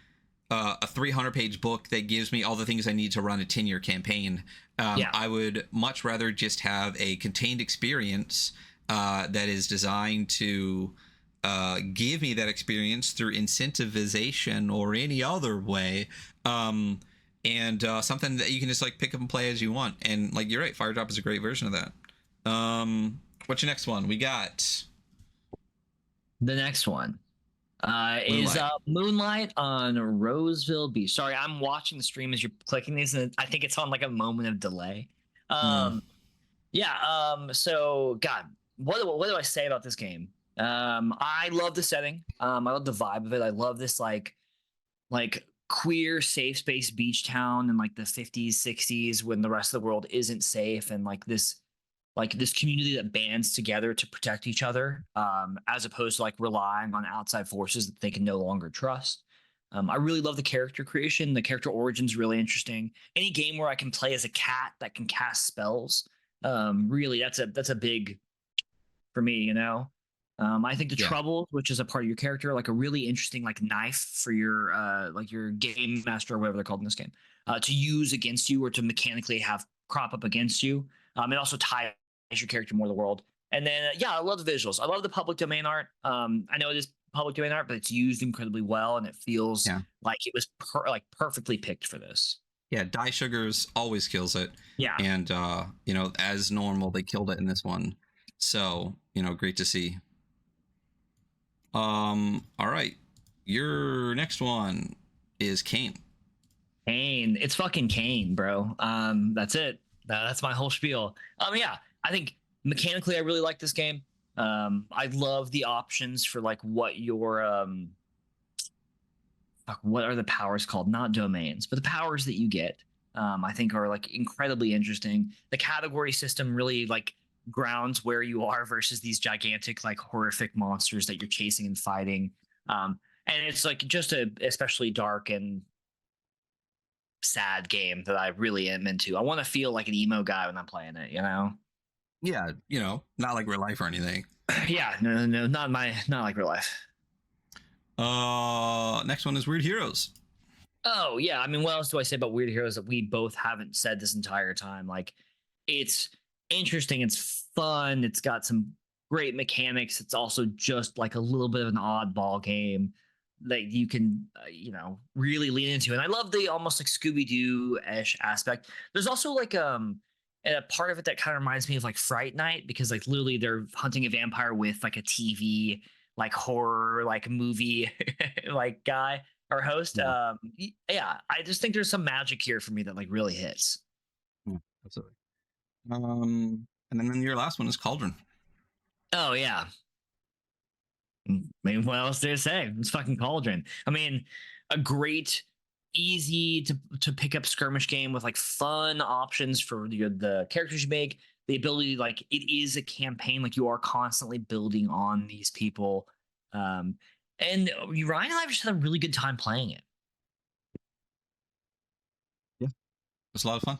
a 300-page book that gives me all the things I need to run a 10-year campaign. I would much rather just have a contained experience that is designed to give me that experience through incentivization or any other way. And something that you can just like pick up and play as you want. And like, you're right, Fire Drop is a great version of that. What's your next one? We got the next one is Moonlight on Roseville Beach. Sorry, I'm watching the stream as you're clicking these, and I think it's on like a moment of delay. So God, what do I say about this game? I love the setting. I love the vibe of it. I love this like queer safe space beach town in like the 50s 60s when the rest of the world isn't safe, and like this community that bands together to protect each other, as opposed to like relying on outside forces that they can no longer trust. I really love the character creation. The character origin's really interesting. Any game where I can play as a cat that can cast spells, really that's a big for me, I think the trouble, which is a part of your character, like a really interesting like knife for your your game master or whatever they're called in this game, to use against you or to mechanically have crop up against you. It also ties your character more to the world. And then I love the visuals. I love the public domain art. I know it is public domain art, but it's used incredibly well, and it feels like it was perfectly picked for this. Yeah, Die Sugars always kills it. Yeah, and as normal, they killed it in this one. So great to see. All right, your next one is Kane. Kane, it's fucking Kane, bro. That's it. That's my whole spiel. I think mechanically I really like this game. I love the options for like what your what are the powers called? Not domains, but the powers that you get. I think are like incredibly interesting. The category system really like grounds where you are versus these gigantic like horrific monsters that you're chasing and fighting. And it's like just a especially dark and sad game that I really am into. I want to feel like an emo guy when I'm playing it, Yeah, not like real life or anything. Yeah, no, not like real life. Next one is Weird Heroes. Oh yeah, I mean, what else do I say about Weird Heroes that we both haven't said this entire time? Like, it's interesting, it's fun, it's got some great mechanics. It's also just like a little bit of an oddball game that you can, really lean into. And I love the almost like Scooby Doo ish aspect. There's also like a part of it that kind of reminds me of like Fright Night because like literally they're hunting a vampire with like a TV like horror like movie like guy our host. Yeah, Yeah, I just think there's some magic here for me that like really hits. yeah, absolutely. And then your last one is Cauldron. Oh yeah. I mean, what else do I say? It's fucking Cauldron. I mean, a great, easy to pick up skirmish game with like fun options for the characters you make. The ability, like it is a campaign, like you are constantly building on these people. Um, and Ryan and I just had a really good time playing it. Yeah, it was a lot of fun.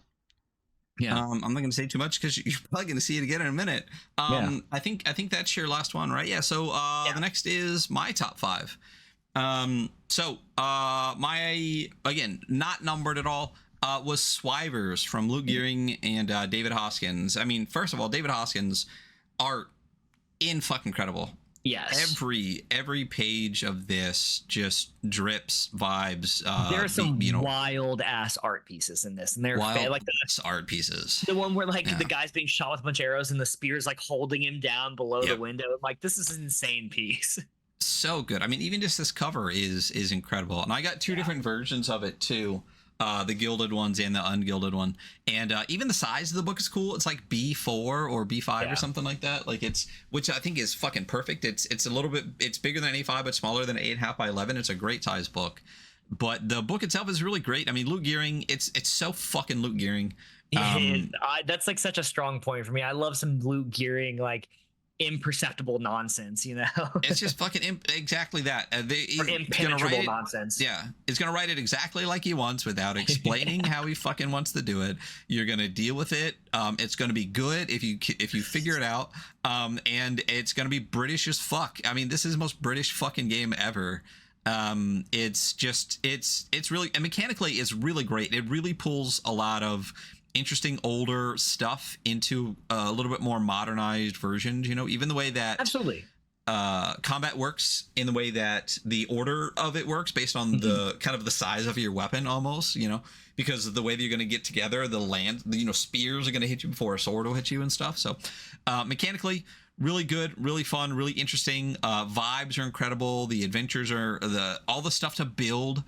Yeah. I'm not going to say too much because you're probably going to see it again in a minute. Yeah. I think that's your last one, right? Yeah. So the next is my top 5. My, again, not numbered at all, was Swivers from Luke Gearing and David Hoskins. I mean, first of all, David Hoskins art in fucking incredible. Yes. Every page of this just drips vibes. There are some wild ass art pieces in this, and they're like the art pieces. The one where like the guy's being shot with a bunch of arrows, and the spear's like holding him down below the window. Like, this is an insane piece. So good. I mean, even just this cover is incredible, and I got 2 different versions of it too. The gilded ones and the ungilded one, and even the size of the book is cool. It's like B4 or B5 or something like that. Like, it's, which I think is fucking perfect. It's a little bit, it's bigger than an A5 but smaller than an 8.5 by 11. It's a great size book, but the book itself is really great. I mean, Luke Gearing, it's so fucking Luke Gearing. That's like such a strong point for me. I love some Luke Gearing, like imperceptible nonsense, It's just fucking exactly that. Impenetrable nonsense. Yeah, it's gonna write it exactly like he wants without explaining how he fucking wants to do it. You're gonna deal with it. It's gonna be good if you figure it out. And it's gonna be British as fuck. I mean, this is the most British fucking game ever. It's really, and mechanically it's really great. It really pulls a lot of interesting older stuff into a little bit more modernized versions, even the way that absolutely combat works, in the way that the order of it works based on the kind of the size of your weapon almost, because of the way that you're going to get together, spears are going to hit you before a sword will hit you and stuff. So mechanically really good, really fun, really interesting. Vibes are incredible. The adventures are all the stuff to build.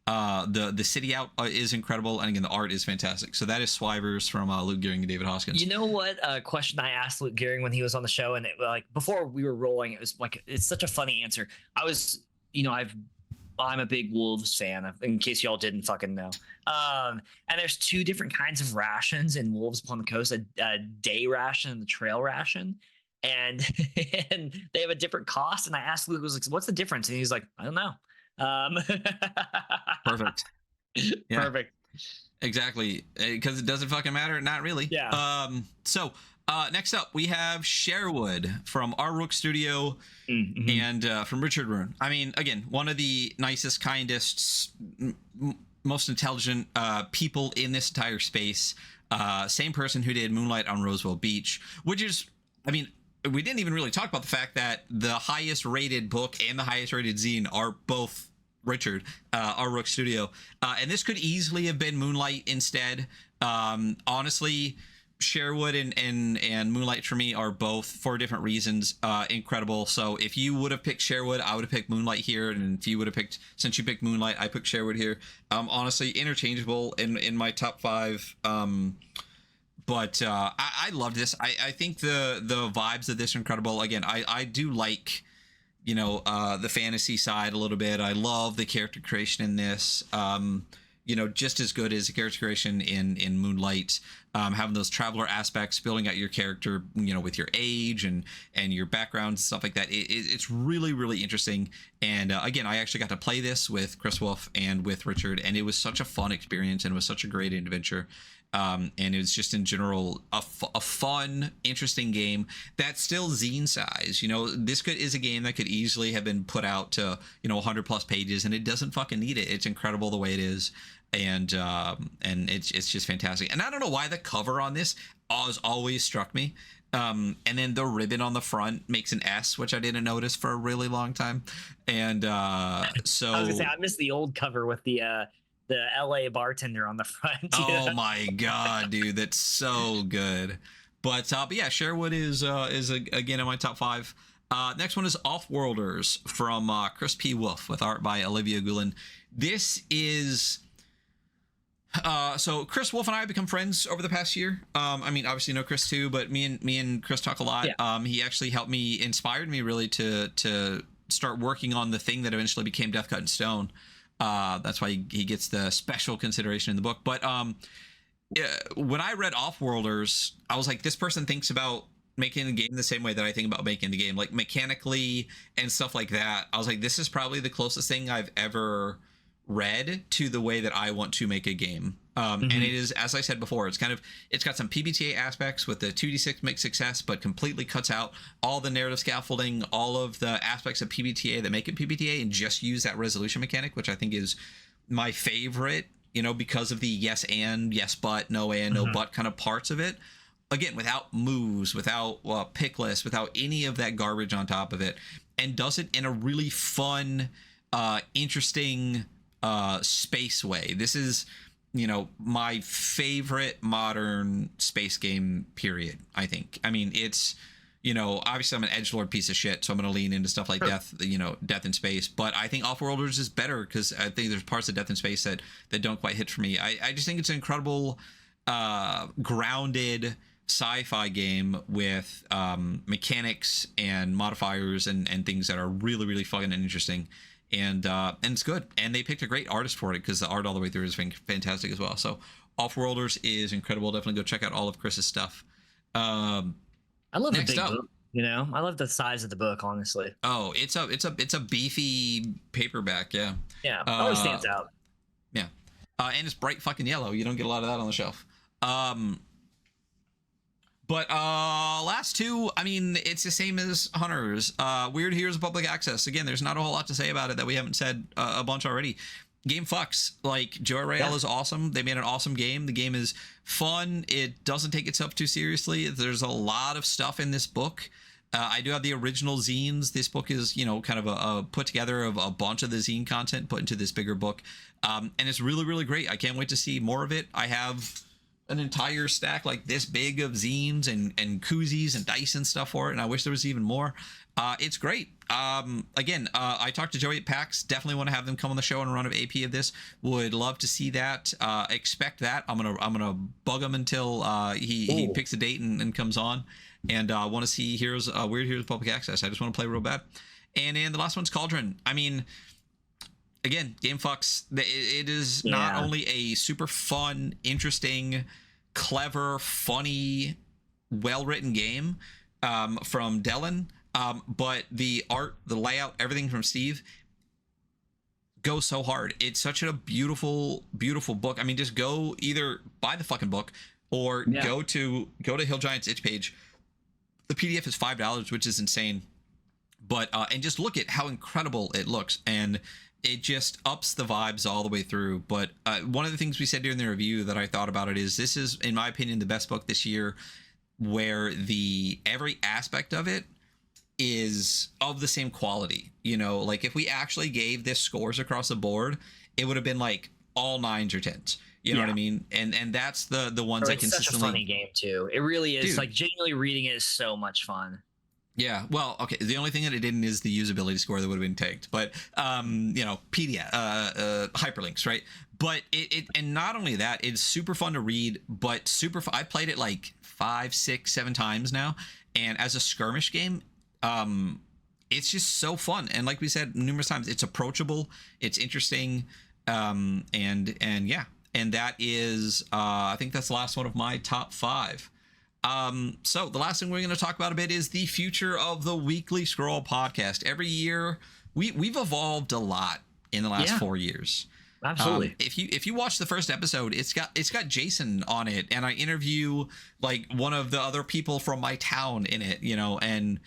The city out is incredible, and again the art is fantastic. So that is Swivers from Luke Gearing and David Hoskins. You know what question I asked Luke Gearing when he was on the show, and like before we were rolling, it was like, it's such a funny answer. I was, I'm a big Wolves fan, in case y'all didn't fucking know. And there's 2 different kinds of rations in Wolves Upon the Coast: a day ration and the trail ration. And and they have a different cost. And I asked Luke, was like, "What's the difference?" And he's like, "I don't know." Perfect. Yeah. Perfect. Exactly, because it doesn't fucking matter. Not really. Yeah. So next up we have Sherwood from Our Rook Studio and from Richard Rune. I mean, again, one of the nicest, kindest, most intelligent people in this entire space. Same person who did Moonlight on Roswell Beach, which is, I mean, we didn't even really talk about the fact that the highest rated book and the highest rated zine are both Richard, Our Rook Studio, and this could easily have been Moonlight instead. Honestly, Sherwood and Moonlight for me are both, for different reasons, incredible. So if you would have picked Sherwood, I would have picked Moonlight here, and if you would have picked, since you picked Moonlight, I picked Sherwood here. Honestly, interchangeable in my top 5. But I love this. I think the vibes of this are incredible. Again, I do like, the fantasy side a little bit. I love the character creation in this. Just as good as the character creation in Moonlight. Having those traveler aspects, building out your character, with your age and your background and stuff like that. It's really, really interesting. And again, I actually got to play this with Chris Wolf and with Richard, and it was such a fun experience, and it was such a great adventure. And it was just in general a fun, interesting game that's still zine size. You know, this is a game that could easily have been put out to 100 plus pages, and it doesn't fucking need it. It's incredible the way it is, and it's just fantastic. And I don't know why the cover on this has always struck me. And then the ribbon on the front makes an S, which I didn't notice for a really long time. And so I was gonna say, I miss the old cover with the LA bartender on the front. Oh my god, dude, that's so good. But yeah, Sherwood is again in my top 5. Next one is Offworlders from Chris P. Wolf with art by Olivia Gulen. This is so Chris Wolf and I have become friends over the past year. I mean, obviously know Chris too, but me and Chris talk a lot. Yeah. He actually inspired me really to start working on the thing that eventually became Death Cut in Stone. That's why he gets the special consideration in the book. But when I read Offworlders, I was like, this person thinks about making a game the same way that I think about making the game, like mechanically and stuff like that. I was like, this is probably the closest thing I've ever read to the way that I want to make a game. And it is, as I said before, it's got some PBTA aspects with the 2d6 mixed success, but completely cuts out all the narrative scaffolding, all of the aspects of PBTA that make it PBTA, and just use that resolution mechanic, which I think is my favorite, because of the yes and, yes but, no and, no but kind of parts of it. Again, without moves, without pick lists, without any of that garbage on top of it, and does it in a really fun, interesting space way. This is my favorite modern space game, period. I think. I mean, it's obviously I'm an edgelord piece of shit, so I'm going to lean into stuff like Death in Space, but I think Offworlders is better because I think there's parts of Death in Space that don't quite hit for me. I just think it's an incredible grounded sci-fi game with mechanics and modifiers and things that are really, really fun and interesting. And it's good, and they picked a great artist for it because the art all the way through is fantastic as well. So Offworlders is incredible. Definitely go check out all of Chris's stuff. I love the big book. I love the size of the book, honestly. Oh, it's a beefy paperback. Yeah, it always stands out. Yeah, and it's bright fucking yellow. You don't get a lot of that on the shelf. But last two, I mean, it's the same as Hunters. Weird Heroes of Public Access. Again, there's not a whole lot to say about it that we haven't said a bunch already. Game fucks. Like, Joe Rael is awesome. They made an awesome game. The game is fun. It doesn't take itself too seriously. There's a lot of stuff in this book. I do have the original zines. This book is, kind of a put together of a bunch of the zine content put into this bigger book. And it's really, really great. I can't wait to see more of it. I have an entire stack like this big of zines and koozies and dice and stuff for it, and I wish there was even more. It's great. Again, I talked to Joey at PAX. Definitely want to have them come on the show and run an AP of this. Would love to see that. Expect that. I'm gonna bug him until he picks a date and comes on. And want to see Weird Heroes Public Access. I just want to play real bad. And then the last one's Cauldron. I mean, again, game fucks. It is not only a super fun, interesting, clever, funny, well-written game from Dylan, but the art, the layout, everything from Steve goes so hard. It's such a beautiful, beautiful book. I mean, just go either buy the fucking book or go to Hill Giant's itch page. The PDF is $5, which is insane. But and just look at how incredible it looks, and it just ups the vibes all the way through. But one of the things we said during the review that I thought about it is this is, in my opinion, the best book this year, where every aspect of it is of the same quality. Like if we actually gave this scores across the board, it would have been like all 9s or 10s. You know what I mean? And that's the ones I consistently. It's such a funny game too. It really is. Dude. Like genuinely reading it is so much fun. Yeah, well, okay. The only thing that it didn't is the usability score that would have been tanked, but PDF, hyperlinks, right? But it and not only that, it's super fun to read, but I played it like 5, 6, 7 times now, and as a skirmish game, it's just so fun. And like we said numerous times, it's approachable, it's interesting, and yeah, and that is I think that's the last one of my top 5. So the last thing we're going to talk about a bit is the future of the Weekly Scroll podcast. Every year we've evolved a lot in the last 4 years. Absolutely. If you watch the first episode, it's got Jason on it, and I interview like one of the other people from my town in it, and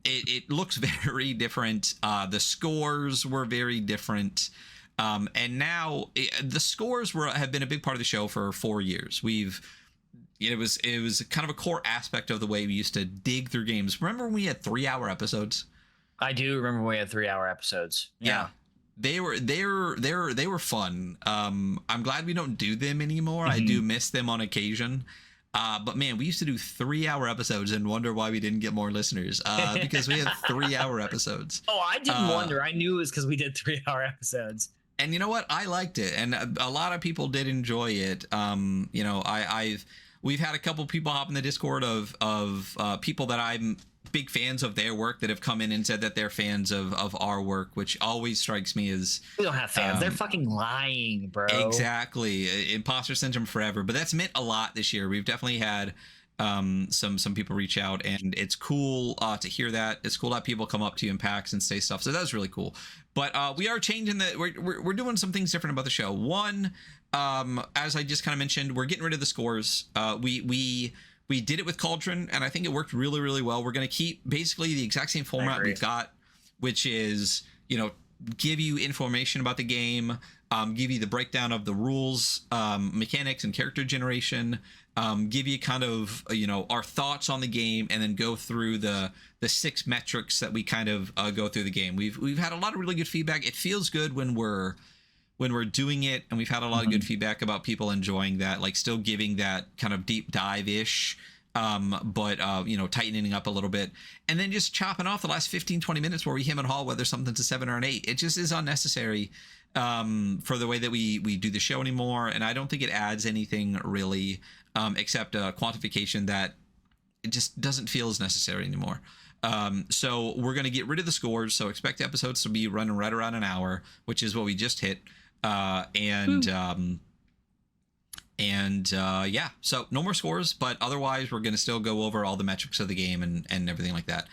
it looks very different. The scores were very different, and now the scores have been a big part of the show for 4 years. It was kind of a core aspect of the way we used to dig through games. Remember when we had 3-hour episodes? I do remember we had 3-hour episodes. Yeah. They were fun. I'm glad we don't do them anymore. I do miss them on occasion. But man, we used to do 3-hour episodes and wonder why we didn't get more listeners. Because we had 3-hour epides. Oh, I didn't wonder. I knew it was because we did 3-hour episodes. And you know what? I liked it, and a lot of people did enjoy it. We've had a couple people hop in the Discord of people that I'm big fans of their work that have come in and said that they're fans of our work, which always strikes me as we don't have fans. They're fucking lying, bro. Exactly. Imposter syndrome forever. But that's meant a lot this year. We've definitely had some people reach out, and it's cool to hear that. It's cool that people come up to you in packs and say stuff. So that's really cool. But we are changing we're doing some things different about the show. One, as I just kind of mentioned, we're getting rid of the scores. We did it with Cauldron, and I think it worked really, really well. We're going to keep basically the exact same format we've got, which is, give you information about the game, give you the breakdown of the rules, mechanics, and character generation, give you kind of, our thoughts on the game, and then go through the 6 metrics that we kind of go through the game. We've had a lot of really good feedback. It feels good when we're doing it, and we've had a lot of good feedback about people enjoying that, like still giving that kind of deep dive-ish, but tightening up a little bit, and then just chopping off the last 15-20 minutes where we hem and haw whether something's a 7 or an 8. It just is unnecessary for the way that we do the show anymore, and I don't think it adds anything really, except a quantification that it just doesn't feel as necessary anymore. So we're going to get rid of the scores, so expect episodes to be running right around an hour, which is what we just hit. So no more scores, but otherwise we're going to still go over all the metrics of the game and everything like that.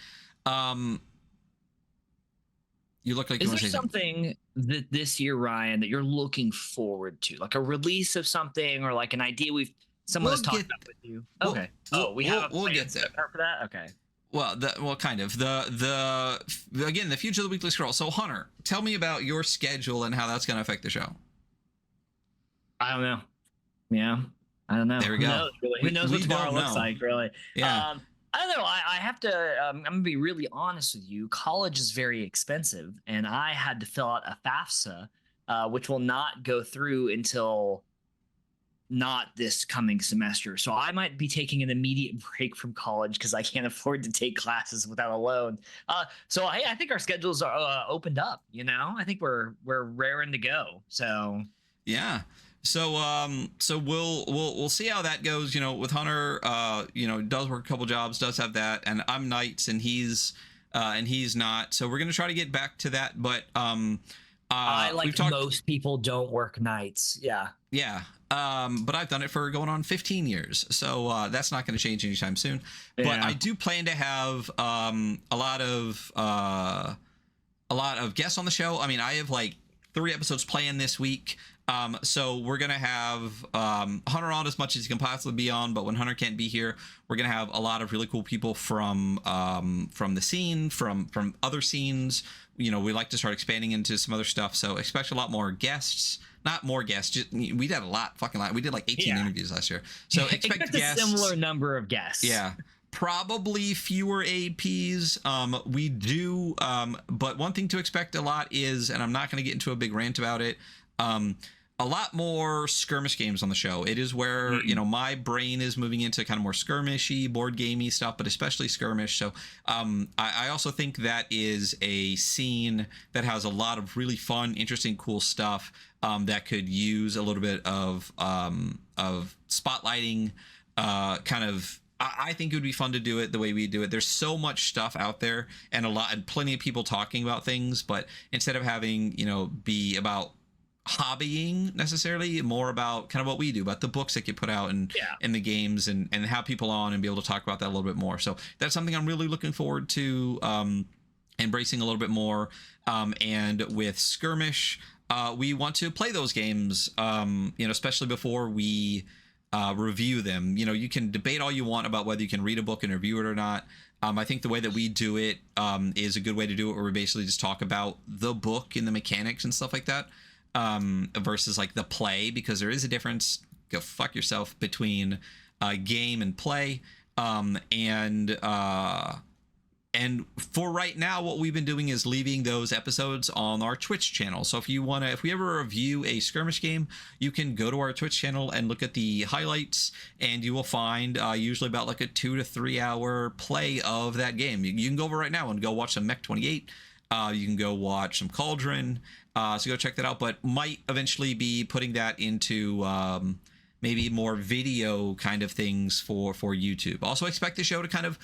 You look like you want to say something that this year, Ryan, that you're looking forward to, like a release of something, or like an idea someone has talked about with you? Okay. We'll get there for that. Okay. Well, kind of again, the future of the weekly scroll. So Hunter, tell me about your schedule and how that's going to affect the show. I don't know. Yeah, I don't know. There we go. Who knows what tomorrow looks like, really? Yeah. I don't know. I have to. I'm gonna be really honest with you. College is very expensive, and I had to fill out a FAFSA, which will not go through until not this coming semester. So I might be taking an immediate break from college because I can't afford to take classes without a loan. So hey, I think our schedules are opened up. I think we're raring to go. So yeah. So we'll see how that goes. With Hunter, does work a couple jobs, does have that, and I'm nights, and he's not. So we're gonna try to get back to that. But I most people don't work nights. Yeah. Yeah. But I've done it for going on 15 years, so that's not going to change anytime soon. Yeah. But I do plan to have a lot of guests on the show. I mean, I have like 3 episodes planned this week. So we're gonna have Hunter on as much as he can possibly be on, but when Hunter can't be here, we're gonna have a lot of really cool people from the scene, from other scenes. We like to start expanding into some other stuff, so expect a lot more guests. Not more guests, we did a fucking lot. We did like 18 interviews last year, so expect guests. A similar number of guests. Yeah. Probably fewer APs. We do, but one thing to expect a lot is, and I'm not going to get into a big rant about it, a lot more skirmish games on the show. It is where, my brain is moving into kind of more skirmishy, board gamey stuff, but especially skirmish. So I also think that is a scene that has a lot of really fun, interesting, cool stuff that could use a little bit of spotlighting, I think it would be fun to do it the way we do it. There's so much stuff out there and plenty of people talking about things, but instead of having, be about hobbying necessarily, more about kind of what we do, about the books that get put out and the games and have people on and be able to talk about that a little bit more. So that's something I'm really looking forward to embracing a little bit more. And with Skirmish, we want to play those games, especially before we review them. You can debate all you want about whether you can read a book and review it or not. I think the way that we do it is a good way to do it, where we basically just talk about the book and the mechanics and stuff like that, versus like the play, because there is a difference. Go fuck yourself between game and play. And for right now, what we've been doing is leaving those episodes on our Twitch channel. So if we ever review a Skirmish game, you can go to our Twitch channel and look at the highlights, and you will find usually about like a 2 to 3 hour play of that game. You can go over right now and go watch some Mech 28. You can go watch some Cauldron. So go check that out, but might eventually be putting that into maybe more video kind of things for YouTube. Also expect the show to kind of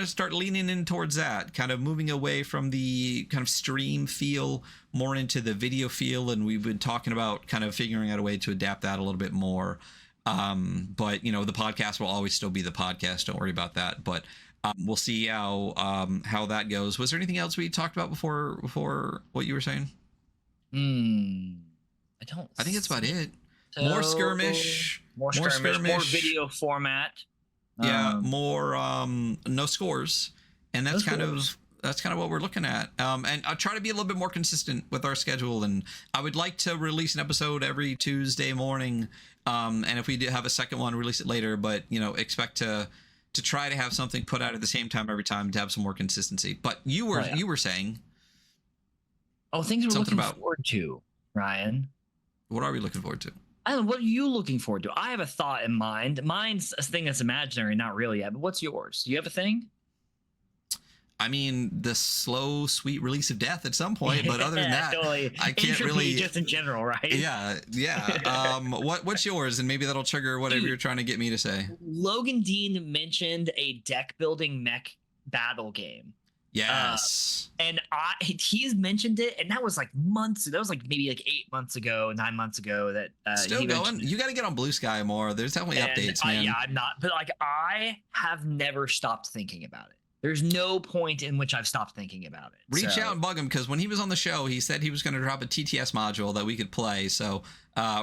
start leaning in towards that, kind of moving away from the kind of stream feel more into the video feel. And we've been talking about kind of figuring out a way to adapt that a little bit more. But the podcast will always still be the podcast. Don't worry about that. But we'll see how that goes. Was there anything else we talked about before what you were saying? I think that's about it. So, more skirmish, more video format. Yeah, more no scores, and that's kind of what we're looking at. And I'll try to be a little bit more consistent with our schedule, and I would like to release an episode every Tuesday morning. And if we do have a second one, release it later. But expect to try to have something put out at the same time every time to have some more consistency. But you were saying, things we're looking forward to, Ryan. What are we looking forward to? I don't know, what are you looking forward to? I have a thought in mind. Mine's a thing that's imaginary, not real yet. But what's yours? Do you have a thing? I mean, the slow, sweet release of death at some point. But other than that, totally. I can't really. Just in general, right? Yeah. What's yours? And maybe that'll trigger whatever you're trying to get me to say. Logan Dean mentioned a deck building mech battle game. Yes. And he's mentioned it, and that was like months. That was like maybe like 8 months ago, 9 months ago. That still going. You got to get on Blue Sky more. There's definitely updates, man. I'm not, but like I have never stopped thinking about it. There's no point in which I've stopped thinking about it. Reach out and bug him, because when he was on the show, he said he was going to drop a TTS module that we could play. So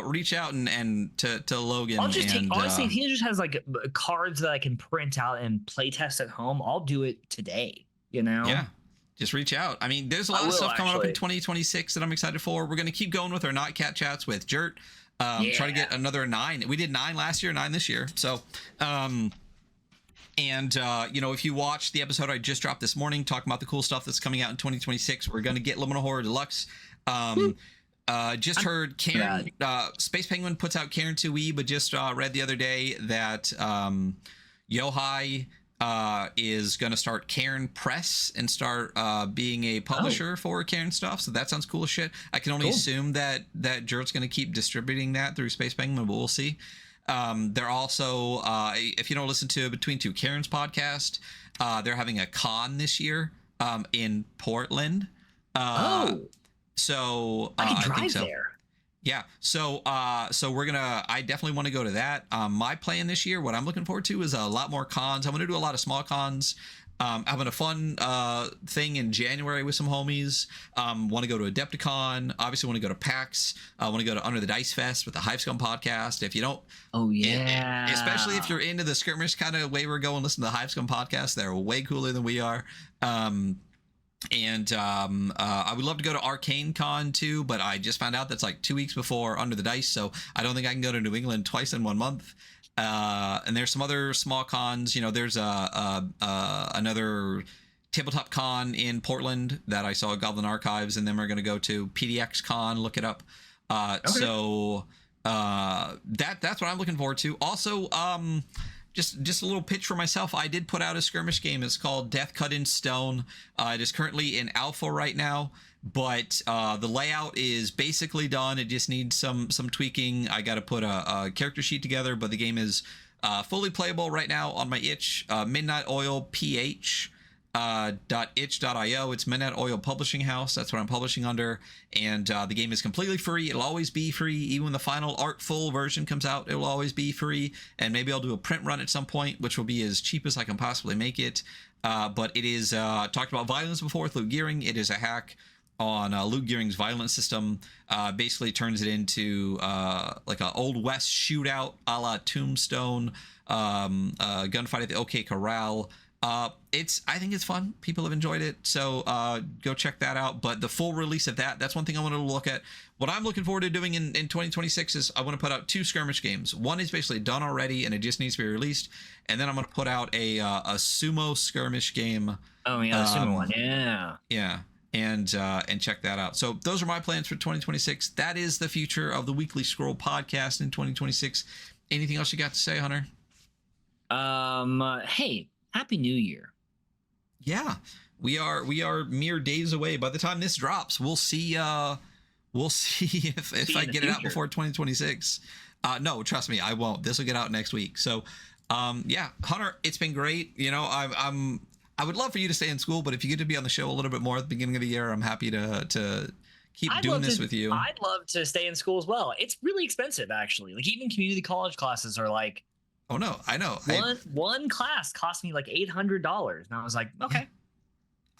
reach out and to Logan. Honestly, he just has like cards that I can print out and play test at home. I'll do it today. Yeah, just reach out. I mean, there's a lot of stuff coming up in 2026 that I'm excited for. We're going to keep going with our Not Cat Chats with Jert. Try to get another 9. We did 9 last year, 9 this year. So, if you watch the episode I just dropped this morning, talking about the cool stuff that's coming out in 2026, we're going to get Luminal Horror Deluxe. Just heard Karen, Space Penguin puts out Karen 2E, but just read the other day that Yohai is going to start Cairn Press and start being a publisher for Cairn stuff. So that sounds cool as shit. I can only assume that Jert's going to keep distributing that through Space Penguin, but we'll see. They're also, if you don't listen to Between Two Cairns podcast, they're having a con this year in Portland. So I can drive I think so. there. Yeah, so I definitely want to go to that. My plan this year, what I'm looking forward to is a lot more cons. I'm going to do a lot of small cons. Having a fun thing in January with some homies. Want to go to Adepticon. Obviously want to go to PAX. Want to go to Under the Dice Fest with the Hivescum podcast. If you don't, especially if you're into the skirmish kind of way we're going, listen to the Hivescum podcast. They're way cooler than we are. I would love to go to Arcane Con too, but I just found out that's like 2 weeks before Under the Dice, so I don't think I can go to New England twice in 1 month. And there's some other small cons. There's another tabletop con in Portland that I saw Goblin Archives, and then we're going to go to PDX Con. Look it up. So that's what I'm looking forward to. Also, just a little pitch for myself. I did put out a skirmish game. It's called Death Cut in Stone. It is currently in alpha right now, but the layout is basically done. It just needs some tweaking. I got to put a character sheet together, but the game is fully playable right now on my itch. Midnight Oil PH .itch.io. It's Midnight Oil Publishing House. That's what I'm publishing under. And the game is completely free. It'll always be free. Even when the final artful version comes out, it will always be free. And maybe I'll do a print run at some point, which will be as cheap as I can possibly make it. But it is, talked about violence before with Luke Gearing. It is a hack on Luke Gearing's violence system. Basically turns it into like an Old West shootout a la Tombstone, gunfight at the OK Corral. I think it's fun. People have enjoyed it, so go check that out. But the full release of that's one thing I want to look at. What I'm looking forward to doing in 2026 is I want to put out 2 skirmish games. One is basically done already and it just needs to be released, and then I'm going to put out a sumo skirmish game. Oh yeah, the sumo one. Yeah. And check that out. So those are my plans for 2026. That is the future of the Weekly Scroll podcast in 2026. Anything else you got to say, Hunter? Hey, Happy New Year. Yeah, we are mere days away. By the time this drops, we'll see if I get it out before 2026. No, trust me, I won't. This will get out next week. So, yeah, Hunter, it's been great. You know, I would love for you to stay in school, but if you get to be on the show a little bit more at the beginning of the year, I'm happy to keep doing this with you. I'd love to stay in school as well. It's really expensive, actually. Like even community college classes are like. Oh no, I know. One class cost me like $800, and I was like, okay.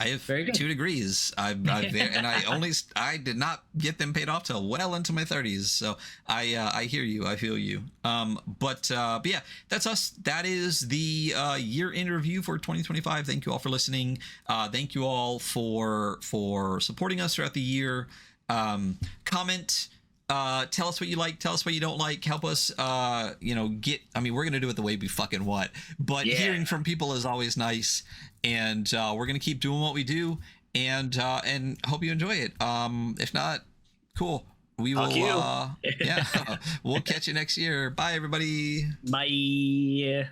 I have 2 degrees. I'm there, and I did not get them paid off till well into my 30s. So I hear you, I feel you. But yeah, that's us. That is the year in review for 2025. Thank you all for listening. Thank you all for supporting us throughout the year. Comment. Tell us what you like, tell us what you don't like, help us we're gonna do it the way we fucking want, but hearing from people is always nice, and we're gonna keep doing what we do, and hope you enjoy it. If not, cool, we will we'll catch you next year. Bye everybody. Bye.